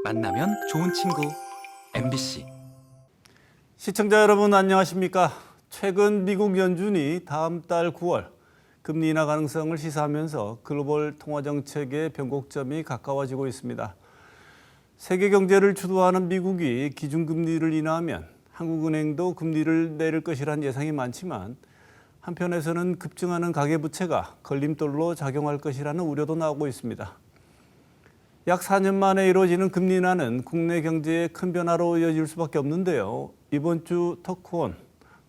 만나면 좋은 친구 MBC. 시청자 여러분 안녕하십니까? 최근 미국 연준이 다음 달 9월 금리 인하 가능성을 시사하면서 글로벌 통화 정책의 변곡점이 가까워지고 있습니다. 세계 경제를 주도하는 미국이 기준금리를 인하하면 한국은행도 금리를 내릴 것이란 예상이 많지만 한편에서는 급증하는 가계부채가 걸림돌로 작용할 것이라는 우려도 나오고 있습니다. 약 4년 만에 이루어지는 금리 인하는 국내 경제에 큰 변화로 이어질 수밖에 없는데요. 이번 주 토크온,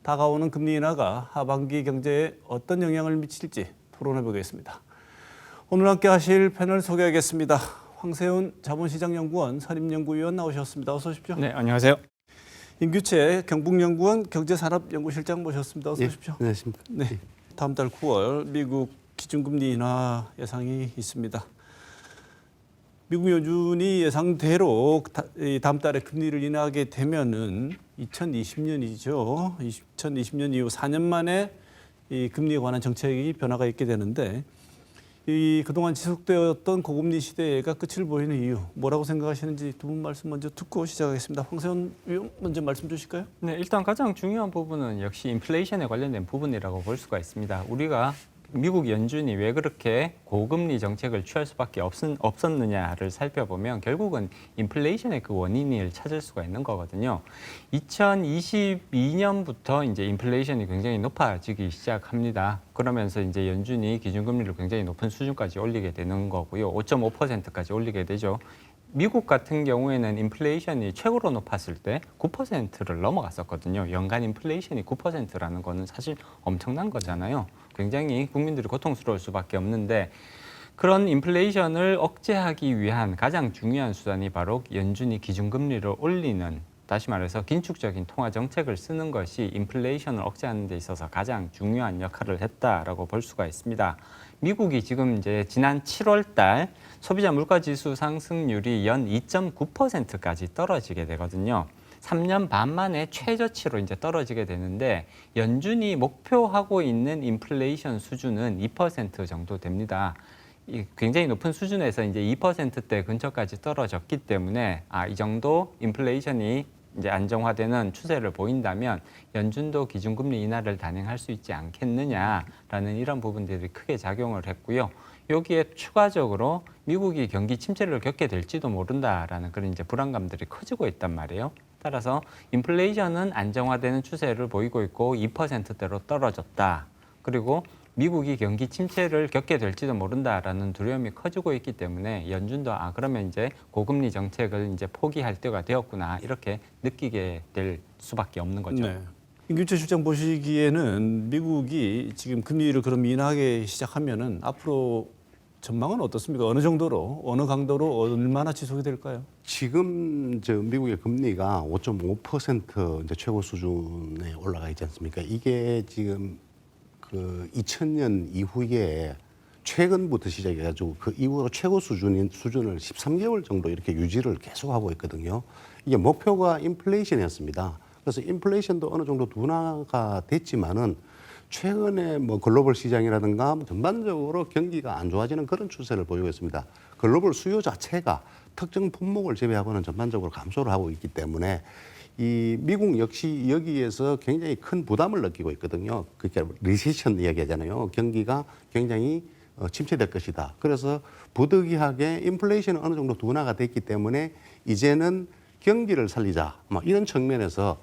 다가오는 금리 인하가 하반기 경제에 어떤 영향을 미칠지 토론해 보겠습니다. 오늘 함께 하실 패널 소개하겠습니다. 황세훈 자본시장연구원 선임연구위원 나오셨습니다. 어서 오십시오. 네, 안녕하세요. 임규채 경북연구원 경제산업연구실장 모셨습니다. 어서 오십시오. 안녕하십니까. 네, 다음 달 9월 미국 기준금리 인하 예상이 있습니다. 미국 연준이 예상대로 다음 달에 금리를 인하하게 되면은 2020년이죠. 2020년 이후 4년 만에 이 금리에 관한 정책이 변화가 있게 되는데 이 그동안 지속되었던 고금리 시대가 끝을 보이는 이유 뭐라고 생각하시는지 두 분 말씀 먼저 듣고 시작하겠습니다. 황세훈 위원 먼저 말씀 주실까요? 네, 일단 가장 중요한 부분은 역시 인플레이션에 관련된 부분이라고 볼 수가 있습니다. 우리가 미국 연준이 왜 그렇게 고금리 정책을 취할 수밖에 없었느냐를 살펴보면 결국은 인플레이션의 그 원인을 찾을 수가 있는 거거든요. 2022년부터 이제 인플레이션이 굉장히 높아지기 시작합니다. 그러면서 이제 연준이 기준금리를 굉장히 높은 수준까지 올리게 되는 거고요. 5.5%까지 올리게 되죠. 미국 같은 경우에는 인플레이션이 최고로 높았을 때 9%를 넘어갔었거든요. 연간 인플레이션이 9%라는 거는 사실 엄청난 거잖아요. 굉장히 국민들이 고통스러울 수밖에 없는데 그런 인플레이션을 억제하기 위한 가장 중요한 수단이 바로 연준이 기준금리를 올리는, 다시 말해서 긴축적인 통화 정책을 쓰는 것이 인플레이션을 억제하는 데 있어서 가장 중요한 역할을 했다라고 볼 수가 있습니다. 미국이 지금 이제 지난 7월 달 소비자 물가 지수 상승률이 연 2.9%까지 떨어지게 되거든요. 3년 반 만에 최저치로 이제 떨어지게 되는데 연준이 목표하고 있는 인플레이션 수준은 2% 정도 됩니다. 굉장히 높은 수준에서 이제 2%대 근처까지 떨어졌기 때문에 이 정도 인플레이션이 이제 안정화되는 추세를 보인다면 연준도 기준금리 인하를 단행할 수 있지 않겠느냐라는 이런 부분들이 크게 작용을 했고요. 여기에 추가적으로 미국이 경기 침체를 겪게 될지도 모른다라는 그런 이제 불안감들이 커지고 있단 말이에요. 따라서 인플레이션은 안정화되는 추세를 보이고 있고 2%대로 떨어졌다. 그리고 미국이 경기 침체를 겪게 될지도 모른다라는 두려움이 커지고 있기 때문에 연준도 그러면 이제 고금리 정책을 이제 포기할 때가 되었구나 이렇게 느끼게 될 수밖에 없는 거죠. 네. 임규채 실장 보시기에는 미국이 지금 금리를 그럼 인하하기 시작하면은 앞으로 전망은 어떻습니까? 어느 정도로, 어느 강도로 얼마나 지속이 될까요? 지금 미국의 금리가 5.5% 이제 최고 수준에 올라가 있지 않습니까? 이게 지금 그 2000년 이후에 최근부터 시작해가지고 그 이후로 최고 수준을 13개월 정도 이렇게 유지를 계속하고 있거든요. 이게 목표가 인플레이션이었습니다. 그래서 인플레이션도 어느 정도 둔화가 됐지만은 최근에 뭐 글로벌 시장이라든가 전반적으로 경기가 안 좋아지는 그런 추세를 보이고 있습니다. 글로벌 수요 자체가 특정 품목을 제외하고는 전반적으로 감소를 하고 있기 때문에 이 미국 역시 여기에서 굉장히 큰 부담을 느끼고 있거든요. 그러니까 리세션 이야기하잖아요. 경기가 굉장히 침체될 것이다. 그래서 부득이하게 인플레이션은 어느 정도 둔화가 됐기 때문에 이제는 경기를 살리자. 뭐 이런 측면에서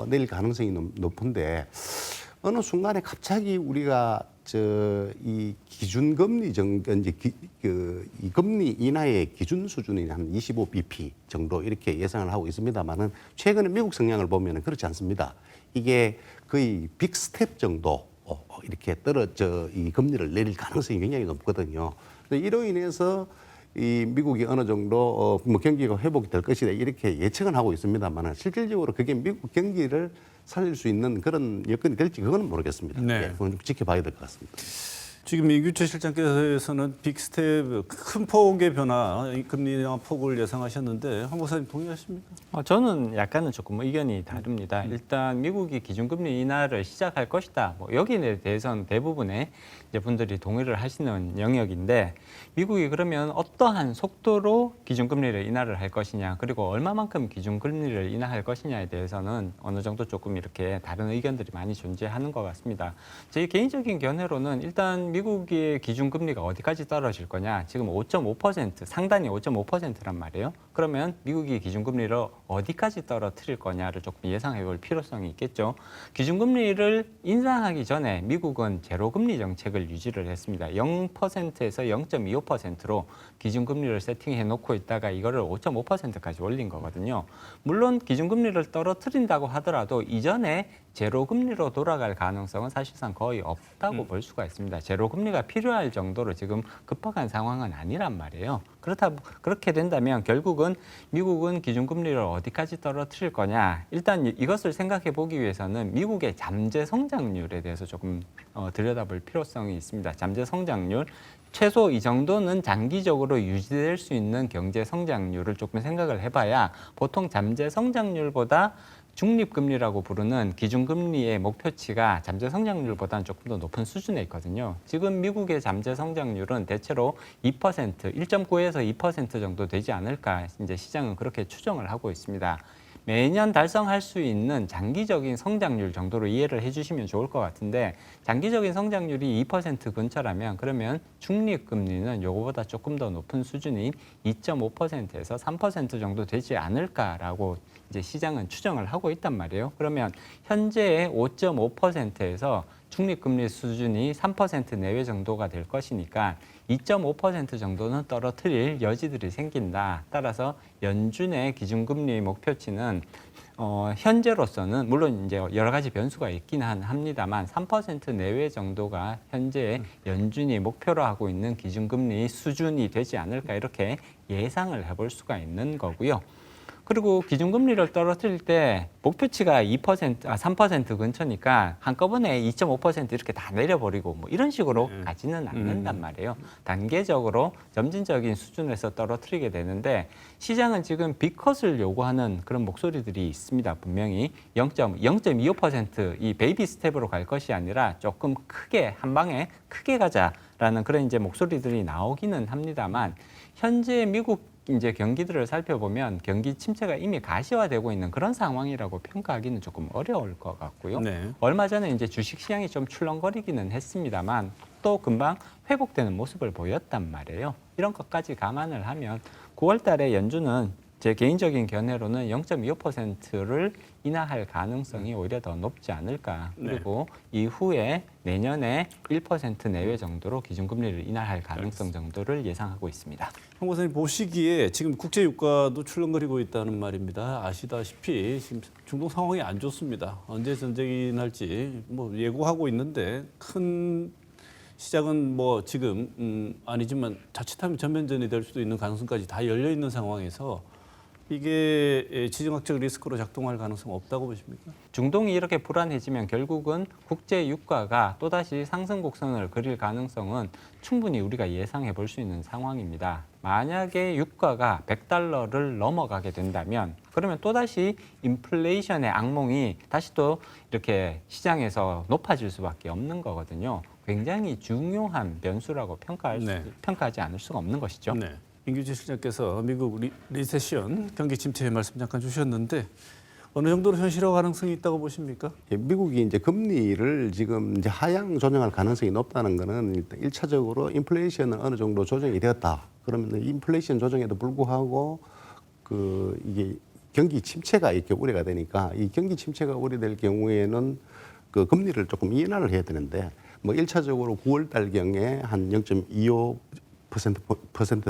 내릴 가능성이 높은데 어느 순간에 갑자기 우리가 이 기준금리 이 금리 인하의 기준 수준이 한 25bp 정도 이렇게 예상을 하고 있습니다만은 최근에 미국 성향을 보면은 그렇지 않습니다. 이게 거의 빅스텝 정도 이렇게 이 금리를 내릴 가능성이 굉장히 높거든요. 이로 인해서 이 미국이 어느 정도 뭐 경기가 회복이 될 것이다 이렇게 예측은 하고 있습니다만은 실질적으로 그게 미국 경기를 살릴 수 있는 그런 여건이 될지 그거는 모르겠습니다. 네. 그건 좀 지켜봐야 될 것 같습니다. 지금 이규철 실장께서는 빅스텝 큰 폭의 변화, 이 금리 인하 폭을 예상하셨는데 황 박사님 동의하십니까? 저는 약간은 조금 의견이 다릅니다. 일단 미국이 기준금리 인하를 시작할 것이다. 뭐 여기에 대해서는 대부분의 이제 분들이 동의를 하시는 영역인데 미국이 그러면 어떠한 속도로 기준금리를 인하를 할 것이냐 그리고 얼마만큼 기준금리를 인하할 것이냐에 대해서는 어느 정도 조금 이렇게 다른 의견들이 많이 존재하는 것 같습니다. 제 개인적인 견해로는 일단 미국의 기준금리가 어디까지 떨어질 거냐 지금 5.5% 상단이 5.5%란 말이에요. 그러면 미국이 기준금리를 어디까지 떨어뜨릴 거냐를 조금 예상해 볼 필요성이 있겠죠. 기준금리를 인상하기 전에 미국은 제로금리 정책을 유지를 했습니다. 0%에서 0.25%로 기준금리를 세팅해 놓고 있다가 이거를 5.5%까지 올린 거거든요. 물론 기준금리를 떨어뜨린다고 하더라도 이전에 제로금리로 돌아갈 가능성은 사실상 거의 없다고 볼 수가 있습니다. 제로금리가 필요할 정도로 지금 급박한 상황은 아니란 말이에요. 그렇게 된다면 결국은 미국은 기준금리를 어디까지 떨어뜨릴 거냐. 일단 이것을 생각해 보기 위해서는 미국의 잠재 성장률에 대해서 조금 들여다볼 필요성이 있습니다. 잠재 성장률. 최소 이 정도는 장기적으로 유지될 수 있는 경제 성장률을 조금 생각을 해봐야 보통 잠재 성장률보다 중립금리라고 부르는 기준금리의 목표치가 잠재 성장률보다는 조금 더 높은 수준에 있거든요. 지금 미국의 잠재 성장률은 대체로 2%, 1.9에서 2% 정도 되지 않을까 이제 시장은 그렇게 추정을 하고 있습니다. 매년 달성할 수 있는 장기적인 성장률 정도로 이해를 해주시면 좋을 것 같은데 장기적인 성장률이 2% 근처라면 그러면 중립금리는 요거보다 조금 더 높은 수준인 2.5%에서 3% 정도 되지 않을까라고 이제 시장은 추정을 하고 있단 말이에요. 그러면 현재의 5.5%에서 중립금리 수준이 3% 내외 정도가 될 것이니까 2.5% 정도는 떨어뜨릴 여지들이 생긴다. 따라서 연준의 기준금리 목표치는 현재로서는 물론 이제 여러 가지 변수가 있긴 합니다만 3% 내외 정도가 현재 연준이 목표로 하고 있는 기준금리 수준이 되지 않을까 이렇게 예상을 해볼 수가 있는 거고요. 그리고 기준금리를 떨어뜨릴 때 목표치가 3% 근처니까 한꺼번에 2.5% 이렇게 다 내려버리고 뭐 이런 식으로 가지는 않는단 말이에요. 단계적으로 점진적인 수준에서 떨어뜨리게 되는데 시장은 지금 빅컷을 요구하는 그런 목소리들이 있습니다. 분명히 0.25% 이 베이비 스텝으로 갈 것이 아니라 조금 크게 한 방에 크게 가자라는 그런 이제 목소리들이 나오기는 합니다만 현재 미국 이제 경기들을 살펴보면 경기 침체가 이미 가시화되고 있는 그런 상황이라고 평가하기는 조금 어려울 것 같고요. 네. 얼마 전에 이제 주식시장이 좀 출렁거리기는 했습니다만 또 금방 회복되는 모습을 보였단 말이에요. 이런 것까지 감안을 하면 9월 달에 연준은 제 개인적인 견해로는 0.25%를 인하할 가능성이 오히려 더 높지 않을까. 그리고 이후에 내년에 1% 내외 정도로 기준금리를 인하할 가능성 정도를 예상하고 있습니다. 황 박사님 보시기에 지금 국제 유가도 출렁거리고 있다는 말입니다. 아시다시피 지금 중동 상황이 안 좋습니다. 언제 전쟁이 날지 뭐 예고하고 있는데 큰 시작은 뭐 지금 아니지만 자칫하면 전면전이 될 수도 있는 가능성까지 다 열려 있는 상황에서 이게 지정학적 리스크로 작동할 가능성 없다고 보십니까? 중동이 이렇게 불안해지면 결국은 국제 유가가 또다시 상승 곡선을 그릴 가능성은 충분히 우리가 예상해 볼 수 있는 상황입니다. 만약에 유가가 $100를 넘어가게 된다면 그러면 또다시 인플레이션의 악몽이 다시 또 이렇게 시장에서 높아질 수밖에 없는 거거든요. 굉장히 중요한 변수라고 평가하지 않을 수가 없는 것이죠. 네. 임규진 실장께서 미국 리세션 경기 침체 말씀 잠깐 주셨는데 어느 정도로 현실화 가능성이 있다고 보십니까? 예, 미국이 이제 금리를 지금 이제 하향 조정할 가능성이 높다는 거는 일단 1차적으로 인플레이션은 어느 정도 조정이 되었다. 그러면 인플레이션 조정에도 불구하고 이게 경기 침체가 이렇게 우려가 되니까 이 경기 침체가 우려될 경우에는 그 금리를 조금 인하를 해야 되는데 뭐 1차적으로 9월 달경에 한 0.25%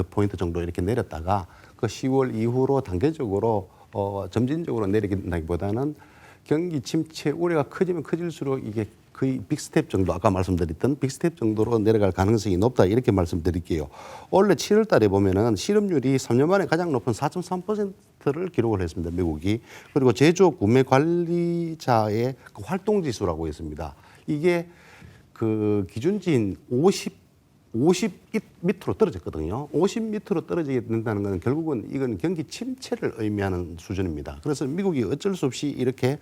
포인트 정도 이렇게 내렸다가 그 10월 이후로 단계적으로 점진적으로 내리게 된다기보다는 경기 침체 우려가 커지면 커질수록 이게 거의 빅스텝 정도 아까 말씀드렸던 빅스텝 정도로 내려갈 가능성이 높다 이렇게 말씀드릴게요. 원래 7월 달에 보면은 실업률이 3년 만에 가장 높은 4.3%를 기록을 했습니다. 미국이. 그리고 제조 구매 관리자의 그 활동 지수라고 있습니다. 이게 그 기준치인 50 밑으로 떨어졌거든요. 50 밑으로 떨어지게 된다는 것은 결국은 이건 경기 침체를 의미하는 수준입니다. 그래서 미국이 어쩔 수 없이 이렇게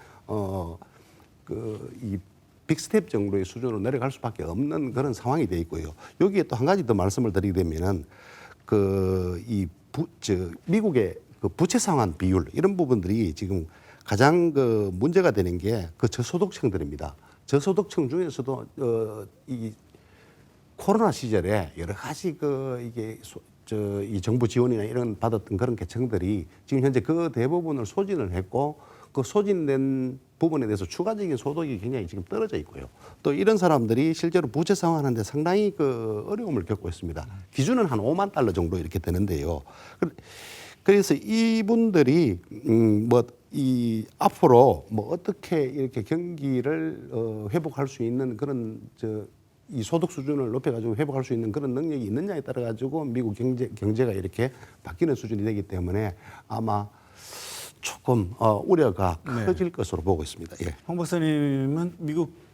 이 빅스텝 정도의 수준으로 내려갈 수밖에 없는 그런 상황이 돼 있고요. 여기에 또 한 가지 더 말씀을 드리게 되면은 미국의 그 부채 상환 비율 이런 부분들이 지금 가장 그 문제가 되는 게 그 저소득층들입니다. 저소득층 중에서도 이 코로나 시절에 여러 가지 이 정부 지원이나 이런 받았던 그런 계층들이 지금 현재 그 대부분을 소진을 했고 그 소진된 부분에 대해서 추가적인 소득이 굉장히 지금 떨어져 있고요. 또 이런 사람들이 실제로 부채 상환하는데 상당히 그 어려움을 겪고 있습니다. 기준은 한 5만 달러 정도 이렇게 되는데요. 그래서 이분들이 앞으로 어떻게 이렇게 경기를 회복할 수 있는 그런 이 소득 수준을 높여가지고 회복할 수 있는 그런 능력이 있느냐에 따라 가지고 미국 경제가 이렇게 바뀌는 수준이 되기 때문에 아마 조금 우려가 커질 것으로 보고 있습니다. 예. 황 박사님은 미국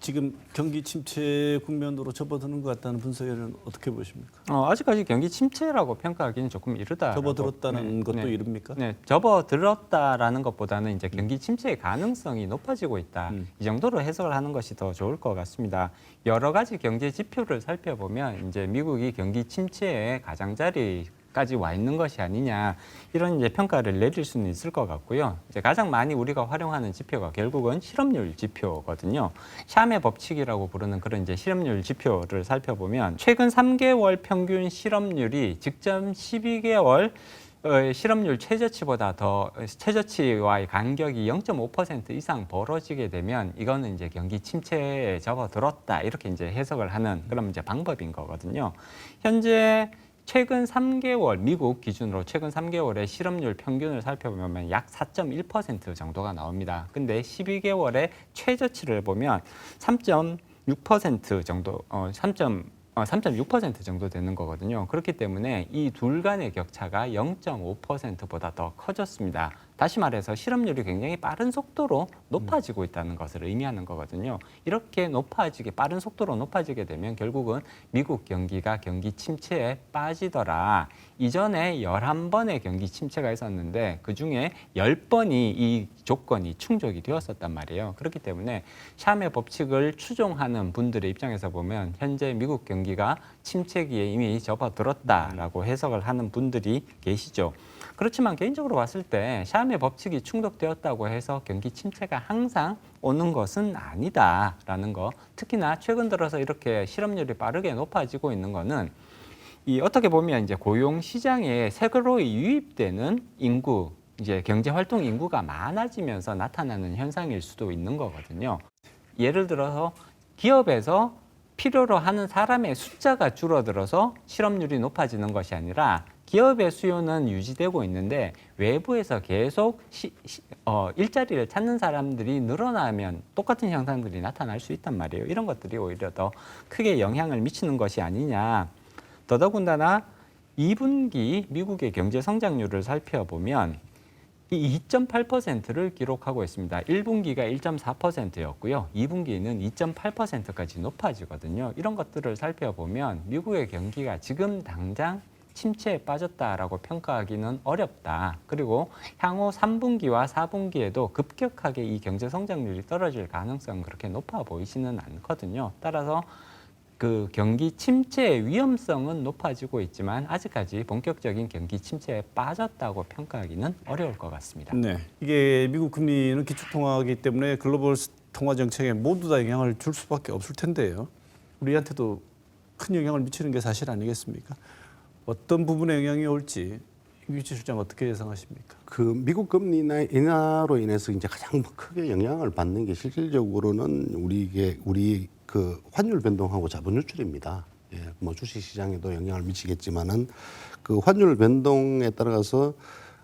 지금 경기 침체 국면으로 접어드는 것 같다는 분석에는 어떻게 보십니까? 아직까지 경기 침체라고 평가하기는 조금 이르다. 접어들었다는 것도 이릅니까? 네, 접어들었다라는 것보다는 이제 경기 침체의 가능성이 높아지고 있다. 이 정도로 해석을 하는 것이 더 좋을 것 같습니다. 여러 가지 경제 지표를 살펴보면 이제 미국이 경기 침체의 가장자리까지 와 있는 것이 아니냐 이런 이제 평가를 내릴 수는 있을 것 같고요. 이제 가장 많이 우리가 활용하는 지표가 결국은 실업률 지표거든요. 샴의 법칙이라고 부르는 그런 이제 실업률 지표를 살펴보면 최근 3개월 평균 실업률이 직전 12개월 실업률 최저치와의 간격이 0.5% 이상 벌어지게 되면 이거는 이제 경기 침체에 접어들었다 이렇게 이제 해석을 하는 그런 이제 방법인 거거든요. 현재 최근 3개월 미국 기준으로 최근 3개월의 실업률 평균을 살펴보면 약 4.1% 정도가 나옵니다. 근데 12개월의 최저치를 보면 3.6% 정도 3.6% 정도 되는 거거든요. 그렇기 때문에 이 둘 간의 격차가 0.5%보다 더 커졌습니다. 다시 말해서 실업률이 굉장히 빠른 속도로 높아지고 있다는 것을 의미하는 거거든요. 이렇게 빠른 속도로 높아지게 되면 결국은 미국 경기가 경기 침체에 빠지더라. 이전에 11번의 경기 침체가 있었는데 그중에 10번이 이 조건이 충족이 되었었단 말이에요. 그렇기 때문에 샴의 법칙을 추종하는 분들의 입장에서 보면 현재 미국 경기가 침체기에 이미 접어들었다라고 해석을 하는 분들이 계시죠. 그렇지만 개인적으로 봤을 때 샴의 법칙이 충족되었다고 해서 경기 침체가 항상 오는 것은 아니다라는 거. 특히나 최근 들어서 이렇게 실업률이 빠르게 높아지고 있는 거는 어떻게 보면 이제 고용 시장에 새로 유입되는 인구, 이제 경제 활동 인구가 많아지면서 나타나는 현상일 수도 있는 거거든요. 예를 들어서 기업에서 필요로 하는 사람의 숫자가 줄어들어서 실업률이 높아지는 것이 아니라 기업의 수요는 유지되고 있는데 외부에서 계속 일자리를 찾는 사람들이 늘어나면 똑같은 현상들이 나타날 수 있단 말이에요. 이런 것들이 오히려 더 크게 영향을 미치는 것이 아니냐. 더더군다나 2분기 미국의 경제 성장률을 살펴보면 이 2.8%를 기록하고 있습니다. 1분기가 1.4%였고요. 2분기는 2.8%까지 높아지거든요. 이런 것들을 살펴보면 미국의 경기가 지금 당장 침체에 빠졌다라고 평가하기는 어렵다. 그리고 향후 3분기와 4분기에도 급격하게 이 경제 성장률이 떨어질 가능성은 그렇게 높아 보이지는 않거든요. 따라서 그 경기 침체의 위험성은 높아지고 있지만 아직까지 본격적인 경기 침체에 빠졌다고 평가하기는 어려울 것 같습니다. 네, 이게 미국 금리는 기축통화이기 때문에 글로벌 통화 정책에 모두 다 영향을 줄 수밖에 없을 텐데요. 우리한테도 큰 영향을 미치는 게 사실 아니겠습니까? 어떤 부분에 영향이 올지 유지 실장 어떻게 예상하십니까? 그 미국 금리 인하로 인해서 이제 가장 크게 영향을 받는 게 실질적으로는 우리 그 환율 변동하고 자본 유출입니다. 예, 뭐 주식 시장에도 영향을 미치겠지만은 그 환율 변동에 따라서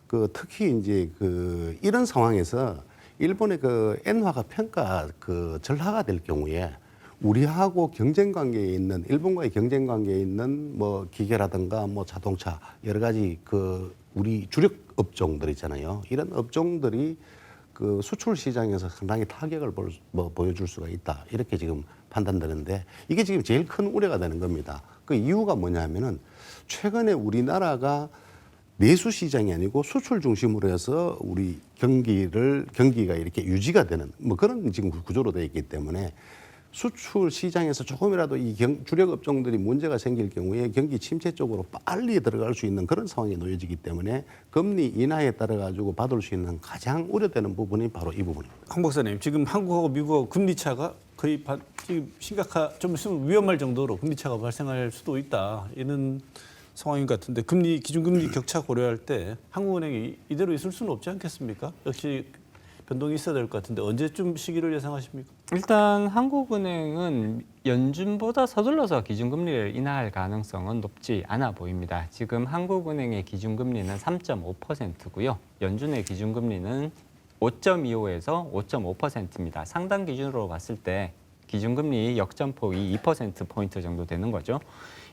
그 특히 이제 그 이런 상황에서 일본의 그 엔화가 절하가 될 경우에 우리하고 경쟁 관계에 있는 일본과의 경쟁 관계에 있는 뭐 기계라든가 뭐 자동차 여러 가지 그 우리 주력 업종들 있잖아요. 이런 업종들이 그 수출 시장에서 상당히 타격을 보여줄 수가 있다. 이렇게 지금 판단되는데 이게 지금 제일 큰 우려가 되는 겁니다. 그 이유가 뭐냐면은 최근에 우리나라가 내수 시장이 아니고 수출 중심으로 해서 우리 경기가 이렇게 유지가 되는 뭐 그런 지금 구조로 되어 있기 때문에 수출 시장에서 조금이라도 이 주력 업종들이 문제가 생길 경우에 경기 침체 쪽으로 빨리 들어갈 수 있는 그런 상황에 놓여지기 때문에 금리 인하에 따라 가지고 받을 수 있는 가장 우려되는 부분이 바로 이 부분입니다. 황 박사님, 지금 한국하고 미국하고 금리 차가 거의 지금 좀 있으면 위험할 정도로 금리 차가 발생할 수도 있다. 이런 상황인 것 같은데 기준금리 격차 고려할 때 한국은행이 이대로 있을 수는 없지 않겠습니까? 역시 변동이 있어야 될 것 같은데 언제쯤 시기를 예상하십니까? 일단 한국은행은 연준보다 서둘러서 기준금리를 인하할 가능성은 높지 않아 보입니다. 지금 한국은행의 기준금리는 3.5%고요. 연준의 기준금리는 5.25에서 5.5%입니다. 상당 기준으로 봤을 때 기준금리 역전폭이 2%포인트 정도 되는 거죠.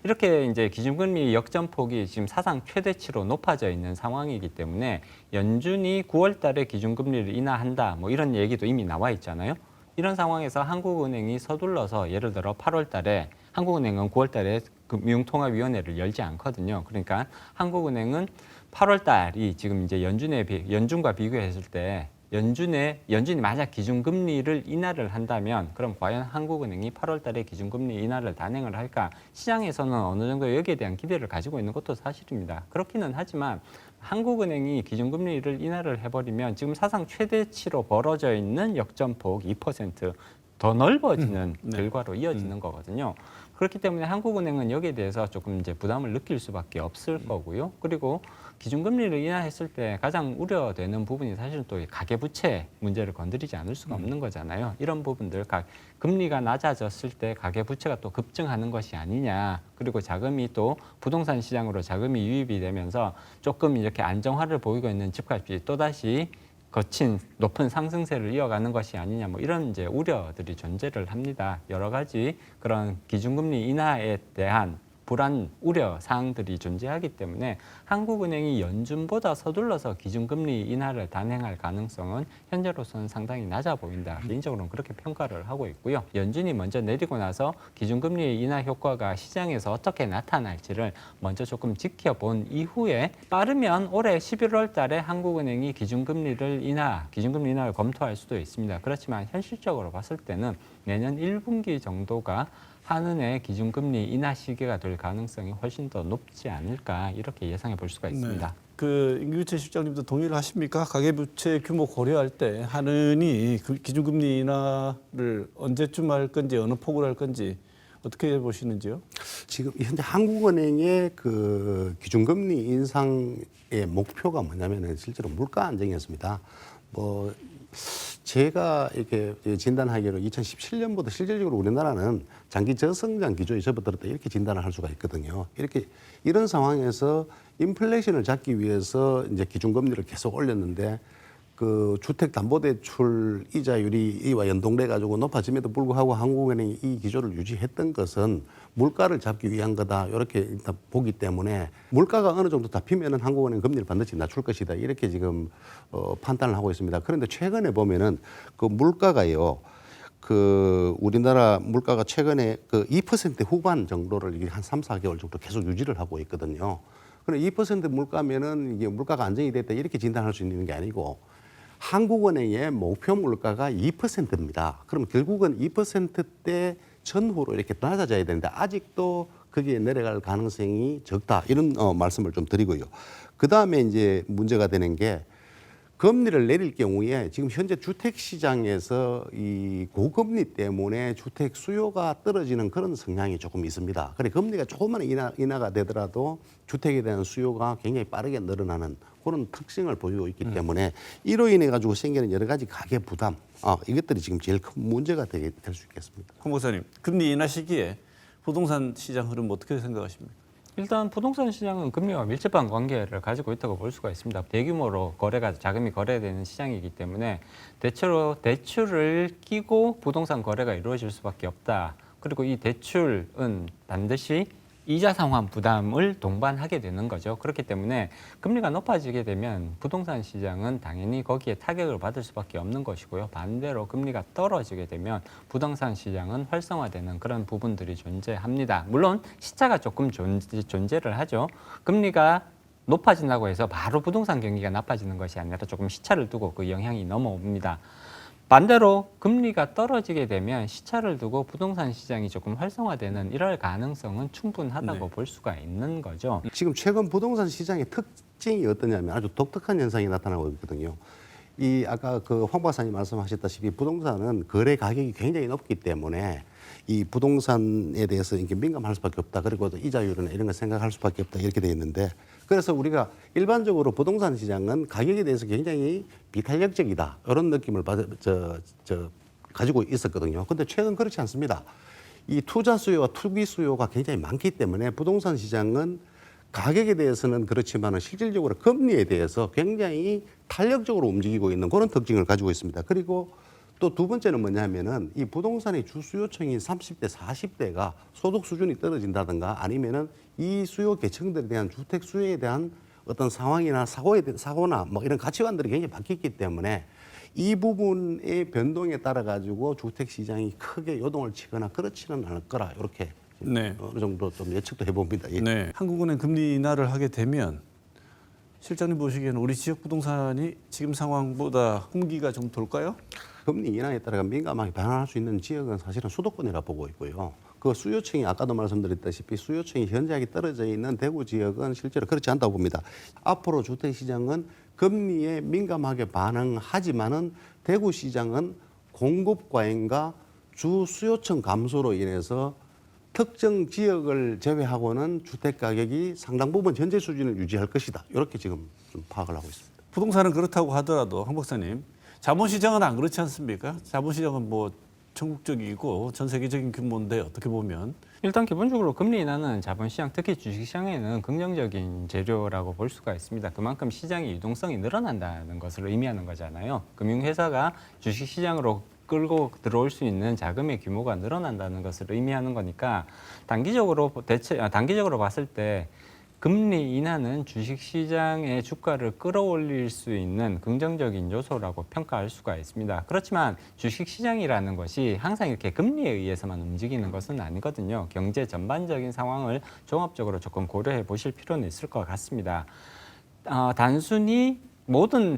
이렇게 이제 기준금리 역전폭이 지금 사상 최대치로 높아져 있는 상황이기 때문에 연준이 9월 달에 기준금리를 인하한다 뭐 이런 얘기도 이미 나와 있잖아요. 이런 상황에서 한국은행이 서둘러서 예를 들어 8월 달에 한국은행은 9월 달에 금융통화위원회를 열지 않거든요. 그러니까 한국은행은 8월 달이 지금 이제 연준과 비교했을 때 연준이 만약 기준금리를 인하를 한다면 그럼 과연 한국은행이 8월 달에 기준금리 인하를 단행을 할까? 시장에서는 어느 정도 여기에 대한 기대를 가지고 있는 것도 사실입니다. 그렇기는 하지만 한국은행이 기준금리를 인하를 해버리면 지금 사상 최대치로 벌어져 있는 역전폭 2%더 넓어지는 결과로 이어지는 거거든요. 그렇기 때문에 한국은행은 여기에 대해서 조금 이제 부담을 느낄 수밖에 없을 거고요. 그리고 기준금리를 인하했을 때 가장 우려되는 부분이 사실은 또 가계부채 문제를 건드리지 않을 수가 없는 거잖아요. 이런 부분들, 금리가 낮아졌을 때 가계부채가 또 급증하는 것이 아니냐. 그리고 자금이 또 부동산 시장으로 자금이 유입이 되면서 조금 이렇게 안정화를 보이고 있는 집값이 또다시 거친 높은 상승세를 이어가는 것이 아니냐 뭐 이런 이제 우려들이 존재를 합니다. 여러 가지 그런 기준금리 인하에 대한 불안, 우려 사항들이 존재하기 때문에 한국은행이 연준보다 서둘러서 기준금리 인하를 단행할 가능성은 현재로서는 상당히 낮아 보인다. 개인적으로는 그렇게 평가를 하고 있고요. 연준이 먼저 내리고 나서 기준금리 인하 효과가 시장에서 어떻게 나타날지를 먼저 조금 지켜본 이후에 빠르면 올해 11월 달에 한국은행이 기준금리 인하를 검토할 수도 있습니다. 그렇지만 현실적으로 봤을 때는 내년 1분기 정도가 한은의 기준금리 인하 시기가 될 가능성이 훨씬 더 높지 않을까 이렇게 예상해 볼 수가 있습니다. 네. 그 임규채 실장님도 동의를 하십니까? 가계부채 규모 고려할 때 한은이 기준금리 인하를 언제쯤 할 건지 어느 폭으로 할 건지 어떻게 보시는지요? 지금 현재 한국은행의 그 기준금리 인상의 목표가 뭐냐면은 실제로 물가 안정이었습니다. 제가 이렇게 진단하기로 2017년부터 실질적으로 우리나라는 장기 저성장 기조에 접어들었다 이렇게 진단을 할 수가 있거든요. 이런 상황에서 인플레이션을 잡기 위해서 이제 기준금리를 계속 올렸는데 그 주택담보대출 이자율이 이와 연동돼 가지고 높아짐에도 불구하고 한국은행이 이 기조를 유지했던 것은 물가를 잡기 위한 거다 이렇게 일단 보기 때문에 물가가 어느 정도 잡히면은 한국은행 금리를 반드시 낮출 것이다 이렇게 지금 판단을 하고 있습니다. 그런데 최근에 보면은 그 물가가요. 그 우리나라 물가가 최근에 그 2% 후반 정도를 이게 한 3, 4개월 정도 계속 유지를 하고 있거든요. 그럼 2% 물가면은 이게 물가가 안정이 됐다 이렇게 진단할 수 있는 게 아니고 한국은행의 목표 물가가 2%입니다. 그럼 결국은 2%대 전후로 이렇게 낮아져야 되는데 아직도 거기에 내려갈 가능성이 적다. 이런 말씀을 좀 드리고요. 그 다음에 이제 문제가 되는 게 금리를 내릴 경우에 지금 현재 주택 시장에서 이 고금리 때문에 주택 수요가 떨어지는 그런 성향이 조금 있습니다. 그래 금리가 조금만 인하가 되더라도 주택에 대한 수요가 굉장히 빠르게 늘어나는 그런 특징을 보이고 있기 때문에 이로 인해 가지고 생기는 여러 가지 가계 부담 이것들이 지금 제일 큰 문제가 될 수 있겠습니다. 황 목사님, 금리 인하 시기에 부동산 시장 흐름 어떻게 생각하십니까? 일단 부동산 시장은 금리와 밀접한 관계를 가지고 있다고 볼 수가 있습니다. 대규모로 자금이 거래되는 시장이기 때문에 대체로 대출을 끼고 부동산 거래가 이루어질 수밖에 없다. 그리고 이 대출은 반드시 이자 상환 부담을 동반하게 되는 거죠. 그렇기 때문에 금리가 높아지게 되면 부동산 시장은 당연히 거기에 타격을 받을 수밖에 없는 것이고요. 반대로 금리가 떨어지게 되면 부동산 시장은 활성화되는 그런 부분들이 존재합니다. 물론 시차가 조금 존재를 하죠. 금리가 높아진다고 해서 바로 부동산 경기가 나빠지는 것이 아니라 조금 시차를 두고 그 영향이 넘어옵니다. 반대로 금리가 떨어지게 되면 시차를 두고 부동산 시장이 조금 활성화되는 이럴 가능성은 충분하다고 볼 수가 있는 거죠. 지금 최근 부동산 시장의 특징이 어떠냐면 아주 독특한 현상이 나타나고 있거든요. 이 아까 그 황 박사님 말씀하셨다시피 부동산은 거래 가격이 굉장히 높기 때문에 이 부동산에 대해서 이렇게 민감할 수밖에 없다. 그리고 또 이자율이나 이런 걸 생각할 수밖에 없다. 이렇게 돼 있는데 그래서 우리가 일반적으로 부동산 시장은 가격에 대해서 굉장히 비탄력적이다. 이런 느낌을 가지고 있었거든요. 근데 최근 그렇지 않습니다. 이 투자 수요와 투기 수요가 굉장히 많기 때문에 부동산 시장은 가격에 대해서는 그렇지만 실질적으로 금리에 대해서 굉장히 탄력적으로 움직이고 있는 그런 특징을 가지고 있습니다. 그리고 또 두 번째는 뭐냐면은 이 부동산의 주 수요층인 30대, 40대가 소득 수준이 떨어진다든가 아니면은 이 수요 계층들에 대한 주택 수요에 대한 어떤 상황이나 사고나 뭐 이런 가치관들이 굉장히 바뀌었기 때문에 이 부분의 변동에 따라 가지고 주택 시장이 크게 요동을 치거나 그렇지는 않을 거라 이렇게 네. 어느 정도 좀 예측도 해봅니다. 예. 네. 한국은행 금리 인하를 하게 되면 실장님 보시기에는 우리 지역 부동산이 지금 상황보다 홍기가 좀 돌까요? 금리 인하에 따라 민감하게 변화할 수 있는 지역은 사실은 수도권이라 보고 있고요. 그 수요층이 아까도 말씀드렸다시피 수요층이 현저하게 떨어져 있는 대구 지역은 실제로 그렇지 않다고 봅니다. 앞으로 주택시장은 금리에 민감하게 반응하지만은 대구 시장은 공급 과잉과 주 수요층 감소로 인해서 특정 지역을 제외하고는 주택 가격이 상당 부분 현재 수준을 유지할 것이다. 이렇게 지금 좀 파악을 하고 있습니다. 부동산은 그렇다고 하더라도 황 박사님, 자본시장은 안 그렇지 않습니까? 자본시장은 뭐 전국적이고 전 세계적인 규모인데 어떻게 보면 일단 기본적으로 금리 인하는 자본시장, 특히 주식시장에는 긍정적인 재료라고 볼 수가 있습니다. 그만큼 시장의 유동성이 늘어난다는 것을 의미하는 거잖아요. 금융회사가 주식시장으로 끌고 들어올 수 있는 자금의 규모가 늘어난다는 것을 의미하는 거니까 단기적으로 봤을 때 금리 인하는 주식시장의 주가를 끌어올릴 수 있는 긍정적인 요소라고 평가할 수가 있습니다. 그렇지만 주식시장이라는 것이 항상 이렇게 금리에 의해서만 움직이는 것은 아니거든요. 경제 전반적인 상황을 종합적으로 조금 고려해 보실 필요는 있을 것 같습니다. 단순히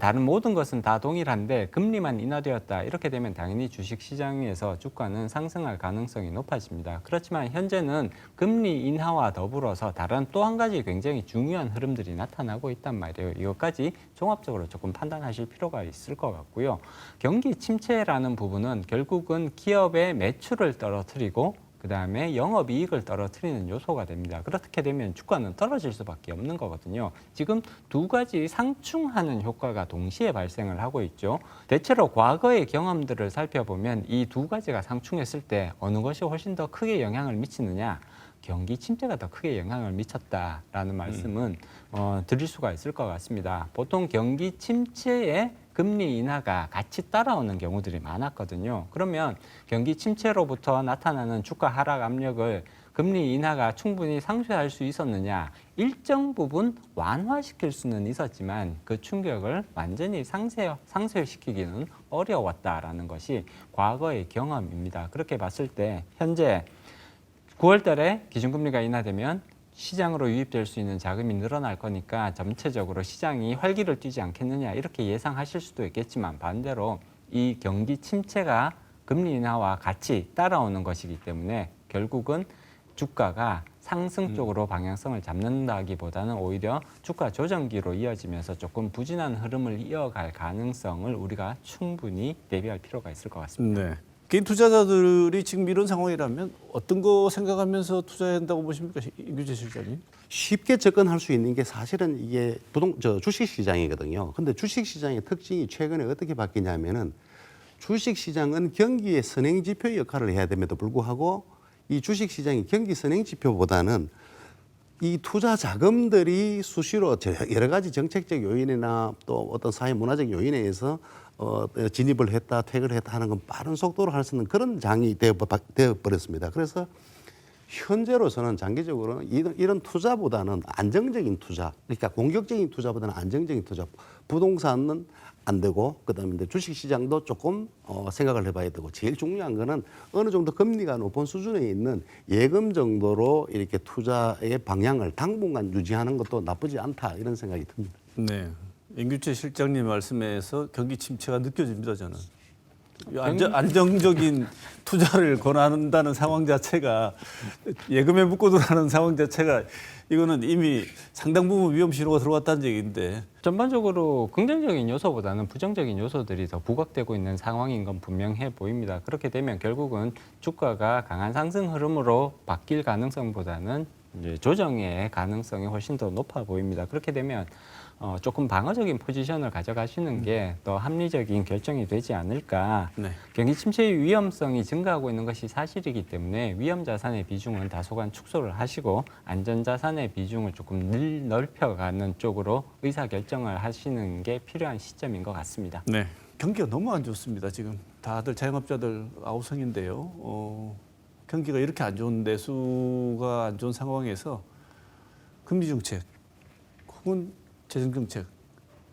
다른 모든 것은 다 동일한데 금리만 인하되었다 이렇게 되면 당연히 주식시장에서 주가는 상승할 가능성이 높아집니다. 그렇지만 현재는 금리 인하와 더불어서 다른 또 한 가지 굉장히 중요한 흐름들이 나타나고 있단 말이에요. 이것까지 종합적으로 조금 판단하실 필요가 있을 것 같고요. 경기 침체라는 부분은 결국은 기업의 매출을 떨어뜨리고 그다음에 영업이익을 떨어뜨리는 요소가 됩니다. 그렇게 되면 주가는 떨어질 수밖에 없는 거거든요. 지금 두 가지 상충하는 효과가 동시에 발생을 하고 있죠. 대체로 과거의 경험들을 살펴보면 이 두 가지가 상충했을 때 어느 것이 훨씬 더 크게 영향을 미치느냐? 경기 침체가 더 크게 영향을 미쳤다라는 말씀은 드릴 수가 있을 것 같습니다. 보통 경기 침체에 금리 인하가 같이 따라오는 경우들이 많았거든요. 그러면 경기 침체로부터 나타나는 주가 하락 압력을 금리 인하가 충분히 상쇄할 수 있었느냐? 일정 부분 완화시킬 수는 있었지만 그 충격을 완전히 상쇄시키기는 어려웠다라는 것이 과거의 경험입니다. 그렇게 봤을 때 현재 9월 달에 기준금리가 인하되면 시장으로 유입될 수 있는 자금이 늘어날 거니까 전체적으로 시장이 활기를 띠지 않겠느냐 이렇게 예상하실 수도 있겠지만 반대로 이 경기 침체가 금리 인하와 같이 따라오는 것이기 때문에 결국은 주가가 상승 쪽으로 방향성을 잡는다기보다는 오히려 주가 조정기로 이어지면서 조금 부진한 흐름을 이어갈 가능성을 우리가 충분히 대비할 필요가 있을 것 같습니다. 네. 개인 투자자들이 지금 이런 상황이라면 어떤 거 생각하면서 투자해야 한다고 보십니까, 이규재 실장님? 쉽게 접근할 수 있는 게 사실은 이게 주식시장이거든요. 근데 주식시장의 특징이 최근에 어떻게 바뀌냐면은 주식시장은 경기의 선행지표 역할을 해야 됨에도 불구하고 이 주식시장이 경기 선행지표보다는 이 투자 자금들이 수시로 여러 가지 정책적 요인이나 또 어떤 사회 문화적 요인에 의해서 진입을 했다, 퇴근을 했다 하는 건 빠른 속도로 할 수 있는 그런 장이 되어버렸습니다. 그래서 현재로서는 장기적으로는 이런 투자보다는 안정적인 투자, 그러니까 공격적인 투자보다는 안정적인 투자, 부동산은 안 되고 그다음에 이제 주식시장도 조금 생각을 해봐야 되고 제일 중요한 거는 어느 정도 금리가 높은 수준에 있는 예금 정도로 이렇게 투자의 방향을 당분간 유지하는 것도 나쁘지 않다 이런 생각이 듭니다. 네. 임규채 실장님 말씀에서 경기 침체가 느껴집니다. 저는 안정적인 투자를 권한다는 상황 자체가 예금에 묶어두라는 상황 자체가 이거는 이미 상당 부분 위험 신호가 들어왔다는 얘기인데 전반적으로 긍정적인 요소보다는 부정적인 요소들이 더 부각되고 있는 상황인 건 분명해 보입니다. 그렇게 되면 결국은 주가가 강한 상승 흐름으로 바뀔 가능성보다는 이제 조정의 가능성이 훨씬 더 높아 보입니다. 그렇게 되면 조금 방어적인 포지션을 가져가시는 게 더 합리적인 결정이 되지 않을까. 네. 경기 침체의 위험성이 증가하고 있는 것이 사실이기 때문에 위험 자산의 비중은 다소간 축소를 하시고 안전 자산의 비중을 조금 넓혀가는 쪽으로 의사 결정을 하시는 게 필요한 시점인 것 같습니다. 네. 경기가 너무 안 좋습니다. 지금 다들 자영업자들 아우성인데요. 경기가 이렇게 안 좋은 내수가 안 좋은 상황에서 금리 정책 혹은 재정 정책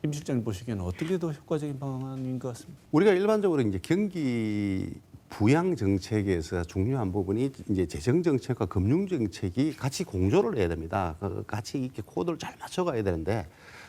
임 실장님 보시기에는 어떻게 더 효과적인 방안인 것 같습니다. 우리가 일반적으로 이제 경기 부양 정책에서 중요한 부분이 이제 재정 정책과 금융 정책이 같이 공조를 해야 됩니다. 같이 이렇게 코드를 잘 맞춰가야 되는데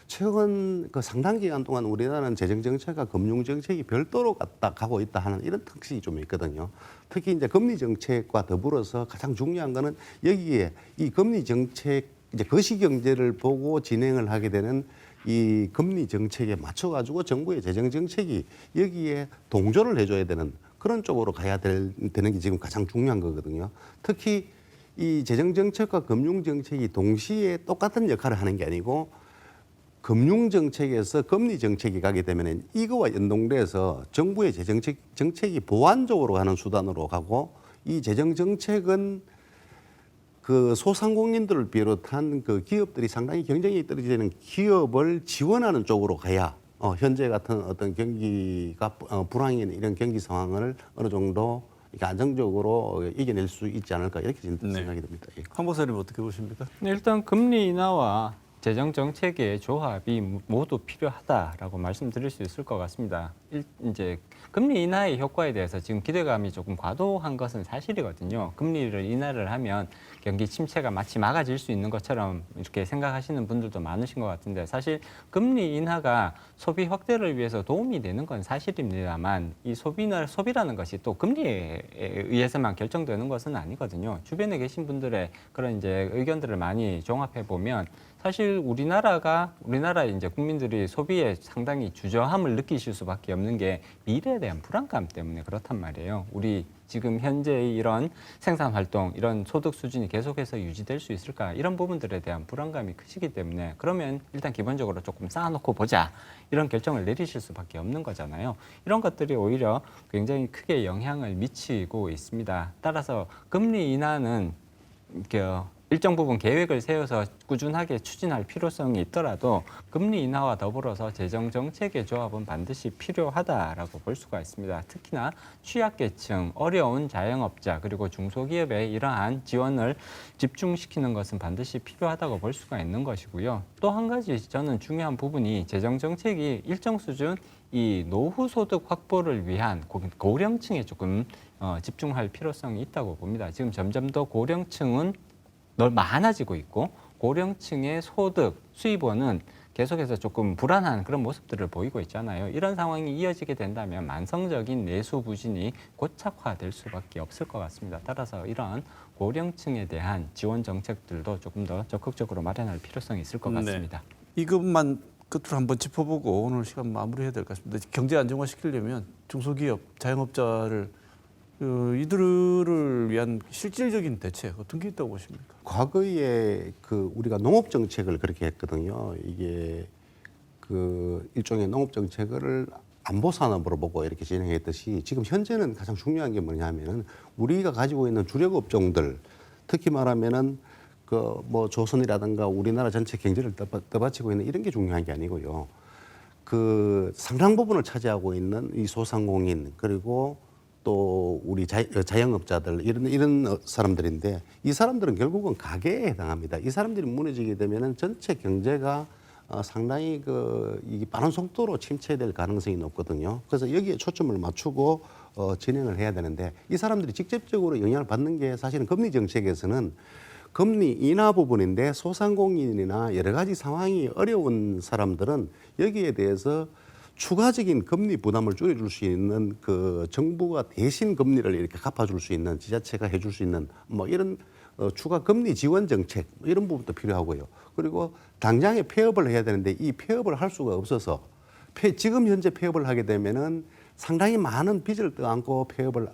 최근 그 상당 기간 동안 우리나라는 재정 정책과 금융 정책이 별도로 가고 있다 하는 이런 특징이 좀 있거든요. 특히 이제 금리 정책과 더불어서 가장 중요한 거는 여기에 이 금리 정책 이제 거시 경제를 보고 진행을 하게 되는 이 금리 정책에 맞춰가지고 정부의 재정 정책이 여기에 동조를 해줘야 되는 그런 쪽으로 가야 되는 게 지금 가장 중요한 거거든요. 특히 이 재정 정책과 금융 정책이 동시에 똑같은 역할을 하는 게 아니고 금융 정책에서 금리 정책이 가게 되면 이거와 연동돼서 정부의 재정 정책이 보완적으로 가는 수단으로 가고 이 재정 정책은 그 소상공인들을 비롯한 그 기업들이 상당히 경쟁력이 떨어지는 기업을 지원하는 쪽으로 가야 현재 같은 어떤 경기가 불황인 이런 경기 상황을 어느 정도 이렇게 안정적으로 이겨낼 수 있지 않을까 이렇게 생각이 듭니다. 예. 한 박사님 어떻게 보십니까? 일단 금리 인하와 재정 정책의 조합이 모두 필요하다라고 말씀드릴 수 있을 것 같습니다. 이제 금리 인하의 효과에 대해서 지금 기대감이 조금 과도한 것은 사실이거든요. 금리를 인하를 하면 경기 침체가 마치 막아질 수 있는 것처럼 이렇게 생각하시는 분들도 많으신 것 같은데 사실 금리 인하가 소비 확대를 위해서 도움이 되는 건 사실입니다만 이 소비라는 것이 또 금리에 의해서만 결정되는 것은 아니거든요. 주변에 계신 분들의 그런 이제 의견들을 많이 종합해 보면 사실 우리나라 이제 국민들이 소비에 상당히 주저함을 느끼실 수밖에 없는 게 미래에 대한 불안감 때문에 그렇단 말이에요. 우리 지금 현재의 이런 생산 활동, 이런 소득 수준이 계속해서 유지될 수 있을까? 이런 부분들에 대한 불안감이 크시기 때문에 그러면 일단 기본적으로 조금 쌓아놓고 보자. 이런 결정을 내리실 수밖에 없는 거잖아요. 이런 것들이 오히려 굉장히 크게 영향을 미치고 있습니다. 따라서 금리 인하는 일정 부분 계획을 세워서 꾸준하게 추진할 필요성이 있더라도 금리 인하와 더불어서 재정 정책의 조합은 반드시 필요하다라고 볼 수가 있습니다. 특히나 취약계층, 어려운 자영업자 그리고 중소기업에 이러한 지원을 집중시키는 것은 반드시 필요하다고 볼 수가 있는 것이고요. 또 한 가지 저는 중요한 부분이 재정 정책이 일정 수준 이 노후 소득 확보를 위한 고령층에 조금 집중할 필요성이 있다고 봅니다. 지금 점점 더 고령층은 많아지고 있고 고령층의 소득, 수입원은 계속해서 조금 불안한 그런 모습들을 보이고 있잖아요. 이런 상황이 이어지게 된다면 만성적인 내수 부진이 고착화될 수밖에 없을 것 같습니다. 따라서 이러한 고령층에 대한 지원 정책들도 조금 더 적극적으로 마련할 필요성이 있을 것 같습니다. 네. 이것만 끝으로 한번 짚어보고 오늘 시간 마무리해야 될 것 같습니다. 경제 안정화시키려면 중소기업, 자영업자를 이들을 위한 실질적인 대책 어떤 게 있다고 보십니까? 과거에 그 우리가 농업 정책을 그렇게 했거든요. 이게 그 일종의 농업 정책을 안보 산업으로 보고 이렇게 진행했듯이 지금 현재는 가장 중요한 게 뭐냐면은 우리가 가지고 있는 주력 업종들 특히 말하면은 그 뭐 조선이라든가 우리나라 전체 경제를 떠받치고 있는 이런 게 중요한 게 아니고요. 그 상당 부분을 차지하고 있는 이 소상공인 그리고 또 우리 자영업자들 이런 사람들인데 이 사람들은 결국은 가게에 해당합니다. 이 사람들이 무너지게 되면은 전체 경제가 상당히 이게 빠른 속도로 침체될 가능성이 높거든요. 그래서 여기에 초점을 맞추고 진행을 해야 되는데 이 사람들이 직접적으로 영향을 받는 게 사실은 금리 정책에서는 금리 인하 부분인데 소상공인이나 여러 가지 상황이 어려운 사람들은 여기에 대해서 추가적인 금리 부담을 줄여줄 수 있는 그 정부가 대신 금리를 이렇게 갚아줄 수 있는 지자체가 해줄 수 있는 뭐 이런 추가 금리 지원 정책 이런 부분도 필요하고요. 그리고 당장에 폐업을 해야 되는데 이 폐업을 할 수가 없어서 지금 현재 폐업을 하게 되면은 상당히 많은 빚을 떠안고 폐업을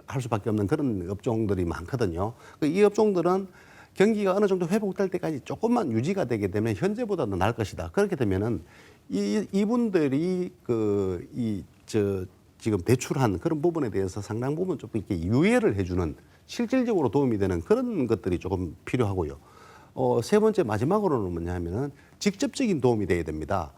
할 수밖에 없는 그런 업종들이 많거든요. 이 업종들은 경기가 어느 정도 회복될 때까지 조금만 유지가 되게 되면 현재보다도 나을 것이다. 그렇게 되면은 이분들이 지금 대출한 그런 부분에 대해서 상당 부분 좀 이렇게 유예를 해주는 실질적으로 도움이 되는 그런 것들이 조금 필요하고요. 세 번째 마지막으로는 뭐냐면은 직접적인 도움이 돼야 됩니다.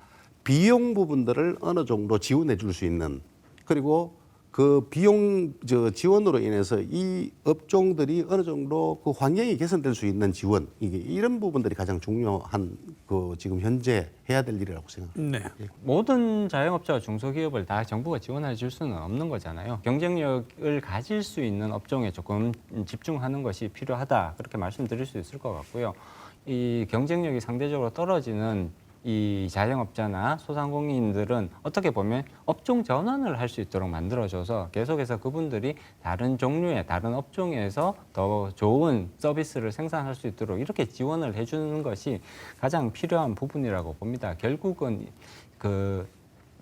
비용 부분들을 어느 정도 지원해 줄 수 있는 그리고 그 비용 지원으로 인해서 이 업종들이 어느 정도 그 환경이 개선될 수 있는 지원 이런 부분들이 가장 중요한 지금 현재 해야 될 일이라고 생각합니다. 네. 모든 자영업자와 중소기업을 다 정부가 지원해 줄 수는 없는 거잖아요. 경쟁력을 가질 수 있는 업종에 조금 집중하는 것이 필요하다. 그렇게 말씀드릴 수 있을 것 같고요. 이 경쟁력이 상대적으로 떨어지는 이 자영업자나 소상공인들은 어떻게 보면 업종 전환을 할 수 있도록 만들어줘서 계속해서 그분들이 다른 종류의 다른 업종에서 더 좋은 서비스를 생산할 수 있도록 이렇게 지원을 해주는 것이 가장 필요한 부분이라고 봅니다. 결국은 그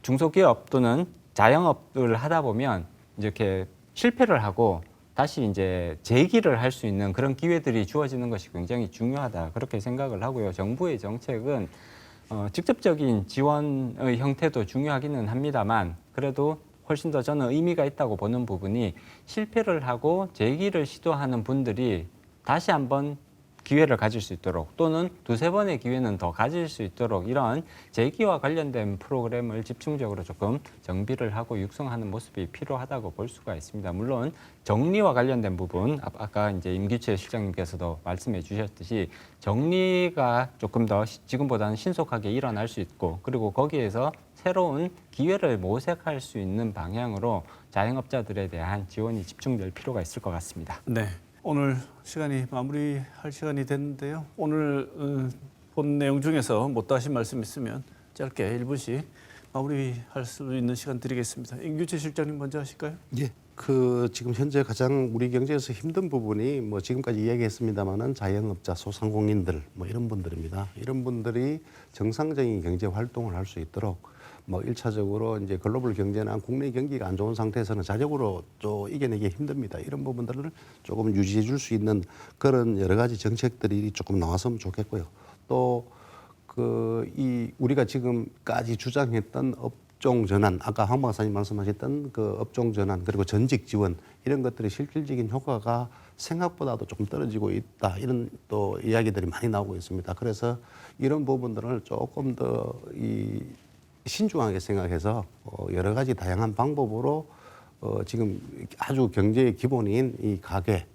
중소기업 또는 자영업을 하다 보면 이렇게 실패를 하고 다시 이제 재기를 할 수 있는 그런 기회들이 주어지는 것이 굉장히 중요하다. 그렇게 생각을 하고요. 정부의 정책은 직접적인 지원의 형태도 중요하기는 합니다만 그래도 훨씬 더 저는 의미가 있다고 보는 부분이 실패를 하고 재기를 시도하는 분들이 다시 한번 기회를 가질 수 있도록 또는 두세 번의 기회는 더 가질 수 있도록 이런 재기와 관련된 프로그램을 집중적으로 조금 정비를 하고 육성하는 모습이 필요하다고 볼 수가 있습니다. 물론 정리와 관련된 부분 아까 이제 임규채 실장님께서도 말씀해 주셨듯이 정리가 조금 더 지금보다는 신속하게 일어날 수 있고 그리고 거기에서 새로운 기회를 모색할 수 있는 방향으로 자영업자들에 대한 지원이 집중될 필요가 있을 것 같습니다. 네. 오늘 시간이 마무리할 시간이 됐는데요. 오늘 본 내용 중에서 못다 하신 말씀 있으면 짧게 1분씩 마무리할 수 있는 시간 드리겠습니다. 임규채 실장님 먼저 하실까요? 예. 지금 현재 가장 우리 경제에서 힘든 부분이 뭐 지금까지 이야기했습니다마는 자영업자, 소상공인들 뭐 이런 분들입니다. 이런 분들이 정상적인 경제 활동을 할 수 있도록 뭐 1차적으로 이제 글로벌 경제나 국내 경기가 안 좋은 상태에서는 자력으로 또 이겨내기 힘듭니다. 이런 부분들을 조금 유지해 줄 수 있는 그런 여러 가지 정책들이 조금 나왔으면 좋겠고요. 또 우리가 지금까지 주장했던 업종 전환, 아까 황 박사님 말씀하셨던 그 업종 전환 그리고 전직 지원 이런 것들이 실질적인 효과가 생각보다도 조금 떨어지고 있다. 이런 또 이야기들이 많이 나오고 있습니다. 그래서 이런 부분들을 조금 더 신중하게 생각해서 여러 가지 다양한 방법으로 지금 아주 경제의 기본인 이 가계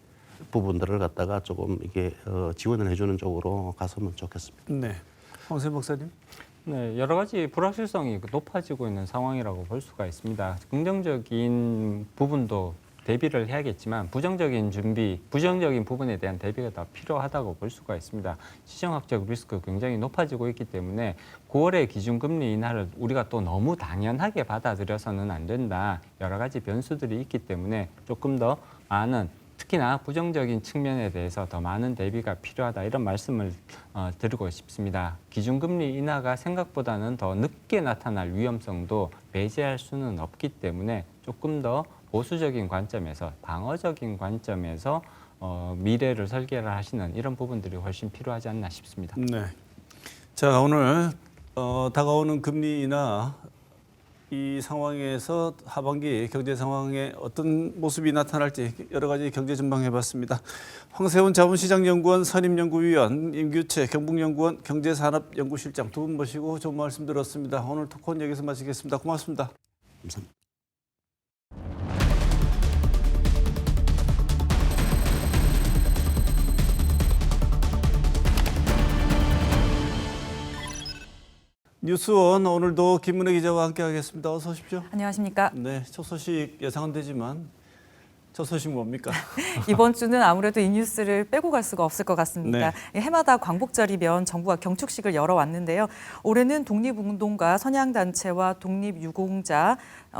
부분들을 갖다가 조금 이게 지원을 해주는 쪽으로 갔으면 좋겠습니다. 네. 황세 박사님. 네, 여러 가지 불확실성이 높아지고 있는 상황이라고 볼 수가 있습니다. 긍정적인 부분도 대비를 해야겠지만 부정적인 부정적인 부분에 대한 대비가 더 필요하다고 볼 수가 있습니다. 시장학적 리스크 굉장히 높아지고 있기 때문에 9월의 기준금리 인하를 우리가 또 너무 당연하게 받아들여서는 안 된다. 여러 가지 변수들이 있기 때문에 조금 더 많은 특히나 부정적인 측면에 대해서 더 많은 대비가 필요하다. 이런 말씀을 드리고 싶습니다. 기준금리 인하가 생각보다는 더 늦게 나타날 위험성도 배제할 수는 없기 때문에 조금 더 보수적인 관점에서 방어적인 관점에서 미래를 설계를 하시는 이런 부분들이 훨씬 필요하지 않나 싶습니다. 네. 자, 오늘 다가오는 금리 인하 이 상황에서 하반기 경제 상황에 어떤 모습이 나타날지 여러 가지 경제 전망해봤습니다. 황세훈 자본시장연구원 선임연구위원, 임규채 경북연구원 경제산업연구실장 두 분 모시고 좋은 말씀 들었습니다. 오늘 토크는 여기서 마치겠습니다. 고맙습니다. 감사합니다. 뉴스원 오늘도 김문혜 기자와 함께하겠습니다. 어서 오십시오. 안녕하십니까. 네, 첫 소식 예상은 되지만 첫 소식 뭡니까? 이번 주는 아무래도 이 뉴스를 빼고 갈 수가 없을 것 같습니다. 해마다 광복절이면 정부가 경축식을 열어왔는데요. 올해는 독립운동가 선양단체와 독립유공자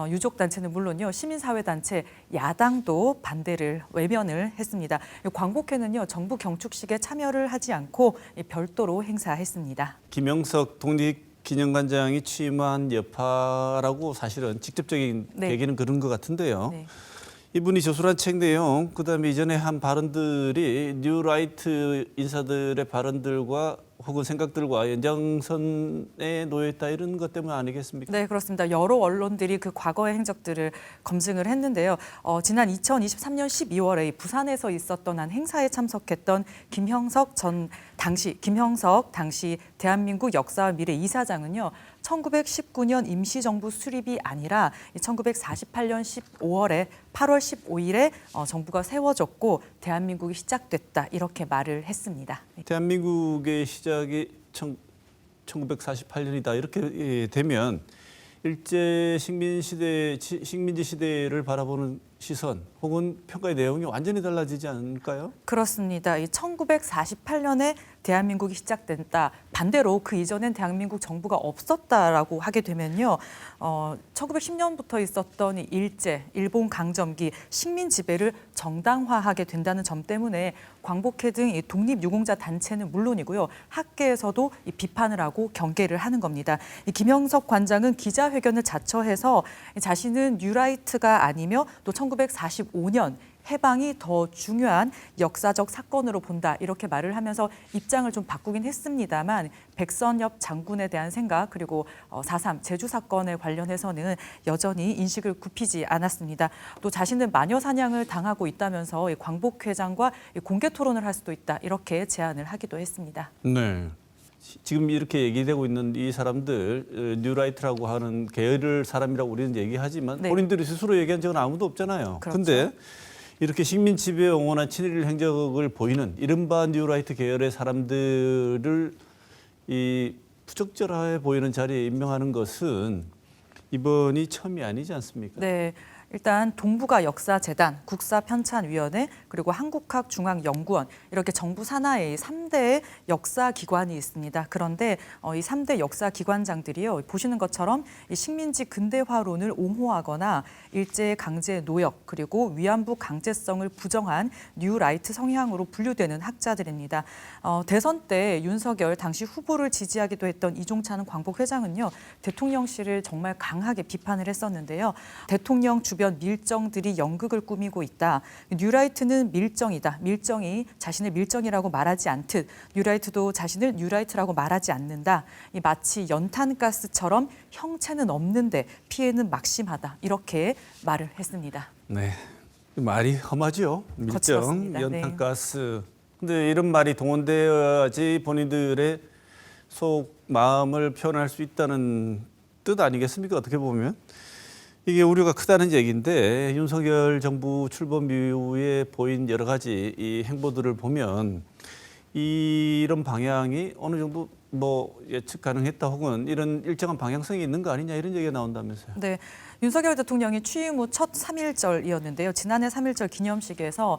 유족단체는 물론요, 시민사회단체, 야당도 반대를 외면을 했습니다. 광복회는요, 정부 경축식에 참여를 하지 않고 별도로 행사했습니다. 김영석 독립기념관장이 취임한 여파라고 사실은 직접적인 계기는 그런 것 같은데요. 네. 이분이 저술한 책 내용, 그다음에 이전에 한 발언들이 뉴라이트 인사들의 발언들과 혹은 생각들과 연장선에 놓여 있다 이런 것 때문 아니겠습니까? 네, 그렇습니다. 여러 언론들이 그 과거의 행적들을 검증을 했는데요. 지난 2023년 12월에 부산에서 있었던 한 행사에 참석했던 김형석 당시 대한민국 역사와 미래 이사장은요. 1919년 임시정부 수립이 아니라 1948년 15월에 8월 15일에 정부가 세워졌고 대한민국이 시작됐다 이렇게 말을 했습니다. 대한민국의 시작이 1948년이다 이렇게 되면 일제 식민지 시대를 바라보는 시선 혹은 평가의 내용이 완전히 달라지지 않을까요? 그렇습니다. 이 1948년에 대한민국이 시작됐다. 반대로 그 이전엔 대한민국 정부가 없었다라고 하게 되면요. 1910년부터 있었던 이 일제, 일본 강점기, 식민 지배를 정당화하게 된다는 점 때문에 광복회 등 이 독립유공자 단체는 물론이고요. 학계에서도 이 비판을 하고 경계를 하는 겁니다. 이 김영석 관장은 기자회견을 자처해서 자신은 뉴라이트가 아니며 또 1945년 해방이 더 중요한 역사적 사건으로 본다 이렇게 말을 하면서 입장을 좀 바꾸긴 했습니다만 백선엽 장군에 대한 생각 그리고 4.3 제주 사건에 관련해서는 여전히 인식을 굽히지 않았습니다. 또 자신은 마녀 사냥을 당하고 있다면서 광복회장과 공개 토론을 할 수도 있다 이렇게 제안을 하기도 했습니다. 네. 지금 이렇게 얘기되고 있는 이 사람들 뉴라이트라고 하는 계열 사람이라고 우리는 얘기하지만 본인들이 스스로 얘기한 적은 아무도 없잖아요. 그런데 그렇죠. 이렇게 식민 지배에 옹호한 친일 행적을 보이는 이른바 뉴라이트 계열의 사람들을 이 부적절해 보이는 자리에 임명하는 것은 이번이 처음이 아니지 않습니까? 네. 일단 동북아 역사재단, 국사편찬위원회, 그리고 한국학중앙연구원 이렇게 정부 산하에 3대 역사기관이 있습니다. 그런데 이 3대 역사기관장들이요. 보시는 것처럼 이 식민지 근대화론을 옹호하거나 일제 강제 노역 그리고 위안부 강제성을 부정한 뉴라이트 성향으로 분류되는 학자들입니다. 대선 때 윤석열 당시 후보를 지지하기도 했던 이종찬 광복회장은요. 대통령실을 정말 강하게 비판을 했었는데요. 대통령 주변 밀정들이 연극을 꾸미고 있다. 뉴라이트는 밀정이다. 밀정이 자신을 밀정이라고 말하지 않듯 뉴라이트도 자신을 뉴라이트라고 말하지 않는다. 이 마치 연탄가스처럼 형체는 없는데 피해는 막심하다. 이렇게 말을 했습니다. 네, 말이 험하죠. 밀정, 거칠었습니다. 연탄가스. 근데 이런 말이 동원되어야지 본인들의 속 마음을 표현할 수 있다는 뜻 아니겠습니까? 어떻게 보면. 이게 우려가 크다는 얘기인데 윤석열 정부 출범 이후에 보인 여러 가지 이 행보들을 보면 이런 방향이 어느 정도 뭐 예측 가능했다 혹은 이런 일정한 방향성이 있는 거 아니냐 이런 얘기가 나온다면서요. 네. 윤석열 대통령이 취임 후 첫 3.1절이었는데요. 지난해 3.1절 기념식에서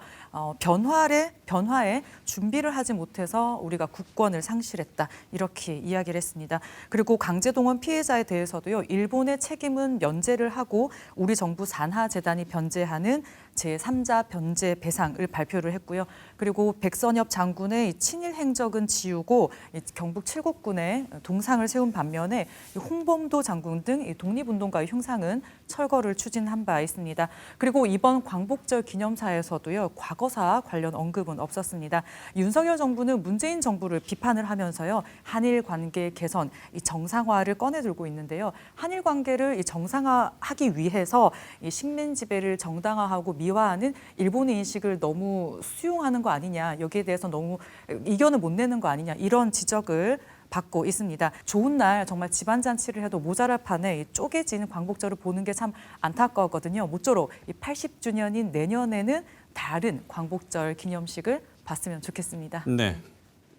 변화에 준비를 하지 못해서 우리가 국권을 상실했다. 이렇게 이야기를 했습니다. 그리고 강제동원 피해자에 대해서도요. 일본의 책임은 면제를 하고 우리 정부 산하재단이 변제하는 제3자 변제 배상을 발표를 했고요. 그리고 백선엽 장군의 친일 행적은 지우고 경북 칠곡군에 동상을 세운 반면에 홍범도 장군 등 독립운동가의 흉상은 철거를 추진한 바 있습니다. 그리고 이번 광복절 기념사에서도요. 과거사 관련 언급은 없었습니다. 윤석열 정부는 문재인 정부를 비판을 하면서요. 한일 관계 개선, 이 정상화를 꺼내들고 있는데요. 한일 관계를 이 정상화하기 위해서 이 식민 지배를 정당화하고 미화하는 일본의 인식을 너무 수용하는 거 아니냐. 여기에 대해서 너무 이견을 못 내는 거 아니냐. 이런 지적을 받고 있습니다. 좋은 날 정말 집안잔치를 해도 모자랄 판에 쪼개진 광복절을 보는 게 참 안타까웠거든요. 모쪼록 80주년인 내년에는 다른 광복절 기념식을 봤으면 좋겠습니다. 네,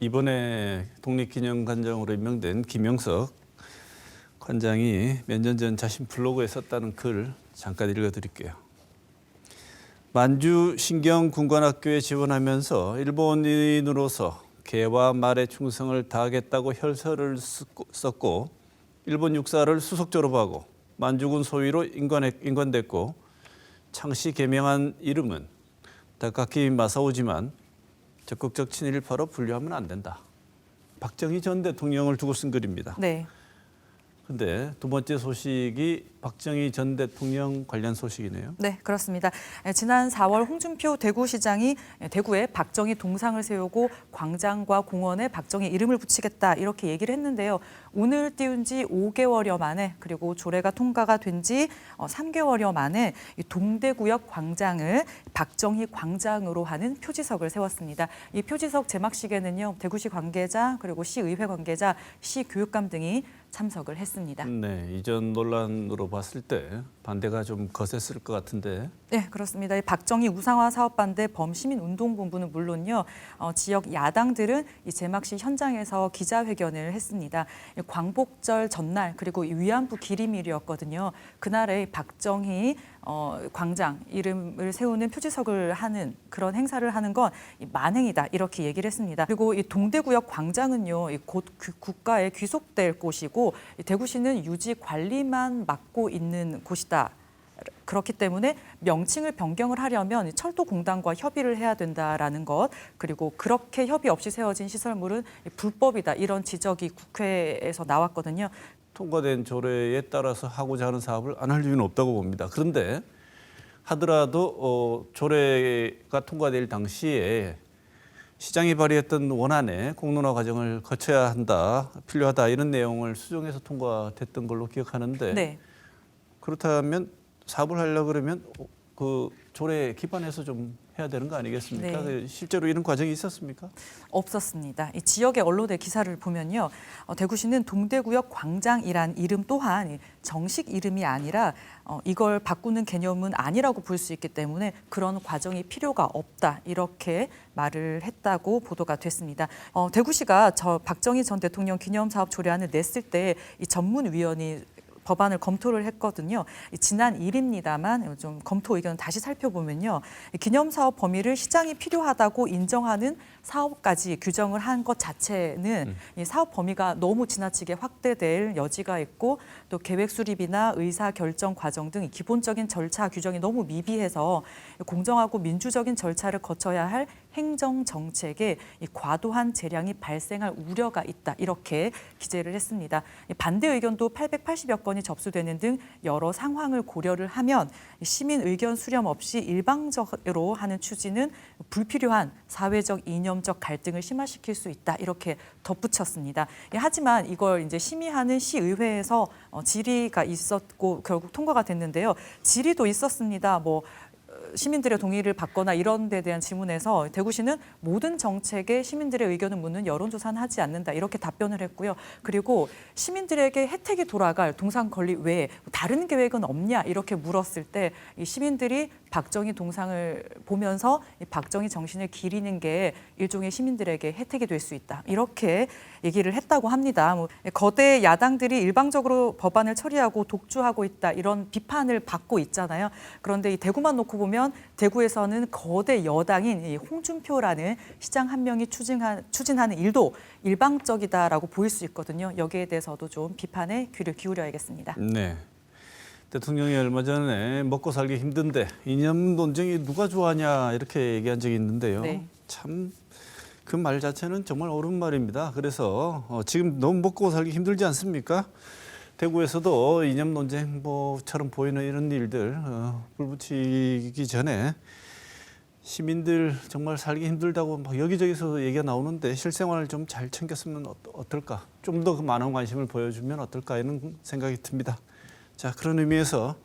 이번에 독립기념관장으로 임명된 김영석 관장이 몇 년 전 자신 블로그에 썼다는 글 잠깐 읽어드릴게요. 만주 신경군관학교에 지원하면서 일본인으로서 개와 말의 충성을 다하겠다고 혈서를 썼고 일본 육사를 수석 졸업하고 만주군 소위로 인관됐고 창씨 개명한 이름은 다카키 마사오지만 적극적 친일파로 분류하면 안 된다. 박정희 전 대통령을 두고 쓴 글입니다. 네. 근데 두 번째 소식이 박정희 전 대통령 관련 소식이네요. 네, 그렇습니다. 지난 4월 홍준표 대구시장이 대구에 박정희 동상을 세우고 광장과 공원에 박정희 이름을 붙이겠다 이렇게 얘기를 했는데요. 오늘 띄운 지 5개월여 만에 그리고 조례가 통과가 된 지 3개월여 만에 동대구역 광장을 박정희 광장으로 하는 표지석을 세웠습니다. 이 표지석 제막식에는요. 대구시 관계자 그리고 시의회 관계자, 시교육감 등이 참석을 했습니다. 네, 이전 논란으로 봤을 때 반대가 좀 거셌을 것 같은데. 네, 그렇습니다. 이 박정희 우상화 사업 반대 범시민운동본부는 물론요, 지역 야당들은 이 제막식 현장에서 기자회견을 했습니다. 광복절 전날 그리고 위안부 기림일이었거든요. 그날에 박정희 광장 이름을 세우는 표지석을 하는 그런 행사를 하는 건 만행이다 이렇게 얘기를 했습니다. 그리고 이 동대구역 광장은요, 곧 국가에 귀속될 곳이고 대구시는 유지 관리만 맡고 있는 곳이다. 그렇기 때문에 명칭을 변경을 하려면 철도공단과 협의를 해야 된다라는 것, 그리고 그렇게 협의 없이 세워진 시설물은 불법이다 이런 지적이 국회에서 나왔거든요. 통과된 조례에 따라서 하고자 하는 사업을 안 할 이유는 없다고 봅니다. 그런데 하더라도 조례가 통과될 당시에 시장이 발의했던 원안에 공론화 과정을 거쳐야 한다, 필요하다 이런 내용을 수정해서 통과됐던 걸로 기억하는데 네. 그렇다면 사업을 하려고 그러면 그 조례에 기반해서 좀 해야 되는 거 아니겠습니까? 네. 실제로 이런 과정이 있었습니까? 없었습니다. 이 지역의 언론의 기사를 보면요, 대구시는 동대구역 광장이란 이름 또한 정식 이름이 아니라 이걸 바꾸는 개념은 아니라고 볼 수 있기 때문에 그런 과정이 필요가 없다 이렇게 말을 했다고 보도가 됐습니다. 대구시가 박정희 전 대통령 기념사업 조례안을 냈을 때 이 전문위원이 법안을 검토를 했거든요. 지난 일입니다만 좀 검토 의견 다시 살펴보면요. 기념사업 범위를 시장이 필요하다고 인정하는 사업까지 규정을 한 것 자체는 이 사업 범위가 너무 지나치게 확대될 여지가 있고 또 계획 수립이나 의사 결정 과정 등 기본적인 절차 규정이 너무 미비해서 공정하고 민주적인 절차를 거쳐야 할 행정 정책에 이 과도한 재량이 발생할 우려가 있다 이렇게 기재를 했습니다. 반대 의견도 880여 건이 접수되는 등 여러 상황을 고려를 하면 시민 의견 수렴 없이 일방적으로 하는 추진은 불필요한 사회적 이념적 갈등을 심화시킬 수 있다 이렇게 덧붙였습니다. 하지만 이걸 이제 심의하는 시의회에서 질의가 있었고 결국 통과가 됐는데요. 질의도 있었습니다. 시민들의 동의를 받거나 이런 데 대한 질문에서 대구시는 모든 정책에 시민들의 의견을 묻는 여론조사는 하지 않는다 이렇게 답변을 했고요. 그리고 시민들에게 혜택이 돌아갈 동상 건립 외에 다른 계획은 없냐 이렇게 물었을 때 이 시민들이 박정희 동상을 보면서 이 박정희 정신을 기리는 게 일종의 시민들에게 혜택이 될 수 있다 이렇게 얘기를 했다고 합니다. 거대 야당들이 일방적으로 법안을 처리하고 독주하고 있다 이런 비판을 받고 있잖아요. 그런데 이 대구만 놓고 보면 대구에서는 거대 여당인 이 홍준표라는 시장 한 명이 추진하는 일도 일방적이다라고 보일 수 있거든요. 여기에 대해서도 좀 비판에 귀를 기울여야겠습니다. 네. 대통령이 얼마 전에 먹고 살기 힘든데 이념 논쟁이 누가 좋아하냐 이렇게 얘기한 적이 있는데요. 네. 참 그 말 자체는 정말 옳은 말입니다. 그래서 지금 너무 먹고 살기 힘들지 않습니까? 대구에서도 이념 논쟁처럼 보이는 이런 일들 불붙이기 전에 시민들 정말 살기 힘들다고 막 여기저기서 얘기가 나오는데 실생활을 좀 잘 챙겼으면 어떨까? 좀 더 많은 관심을 보여주면 어떨까 이런 생각이 듭니다. 자, 그런 의미에서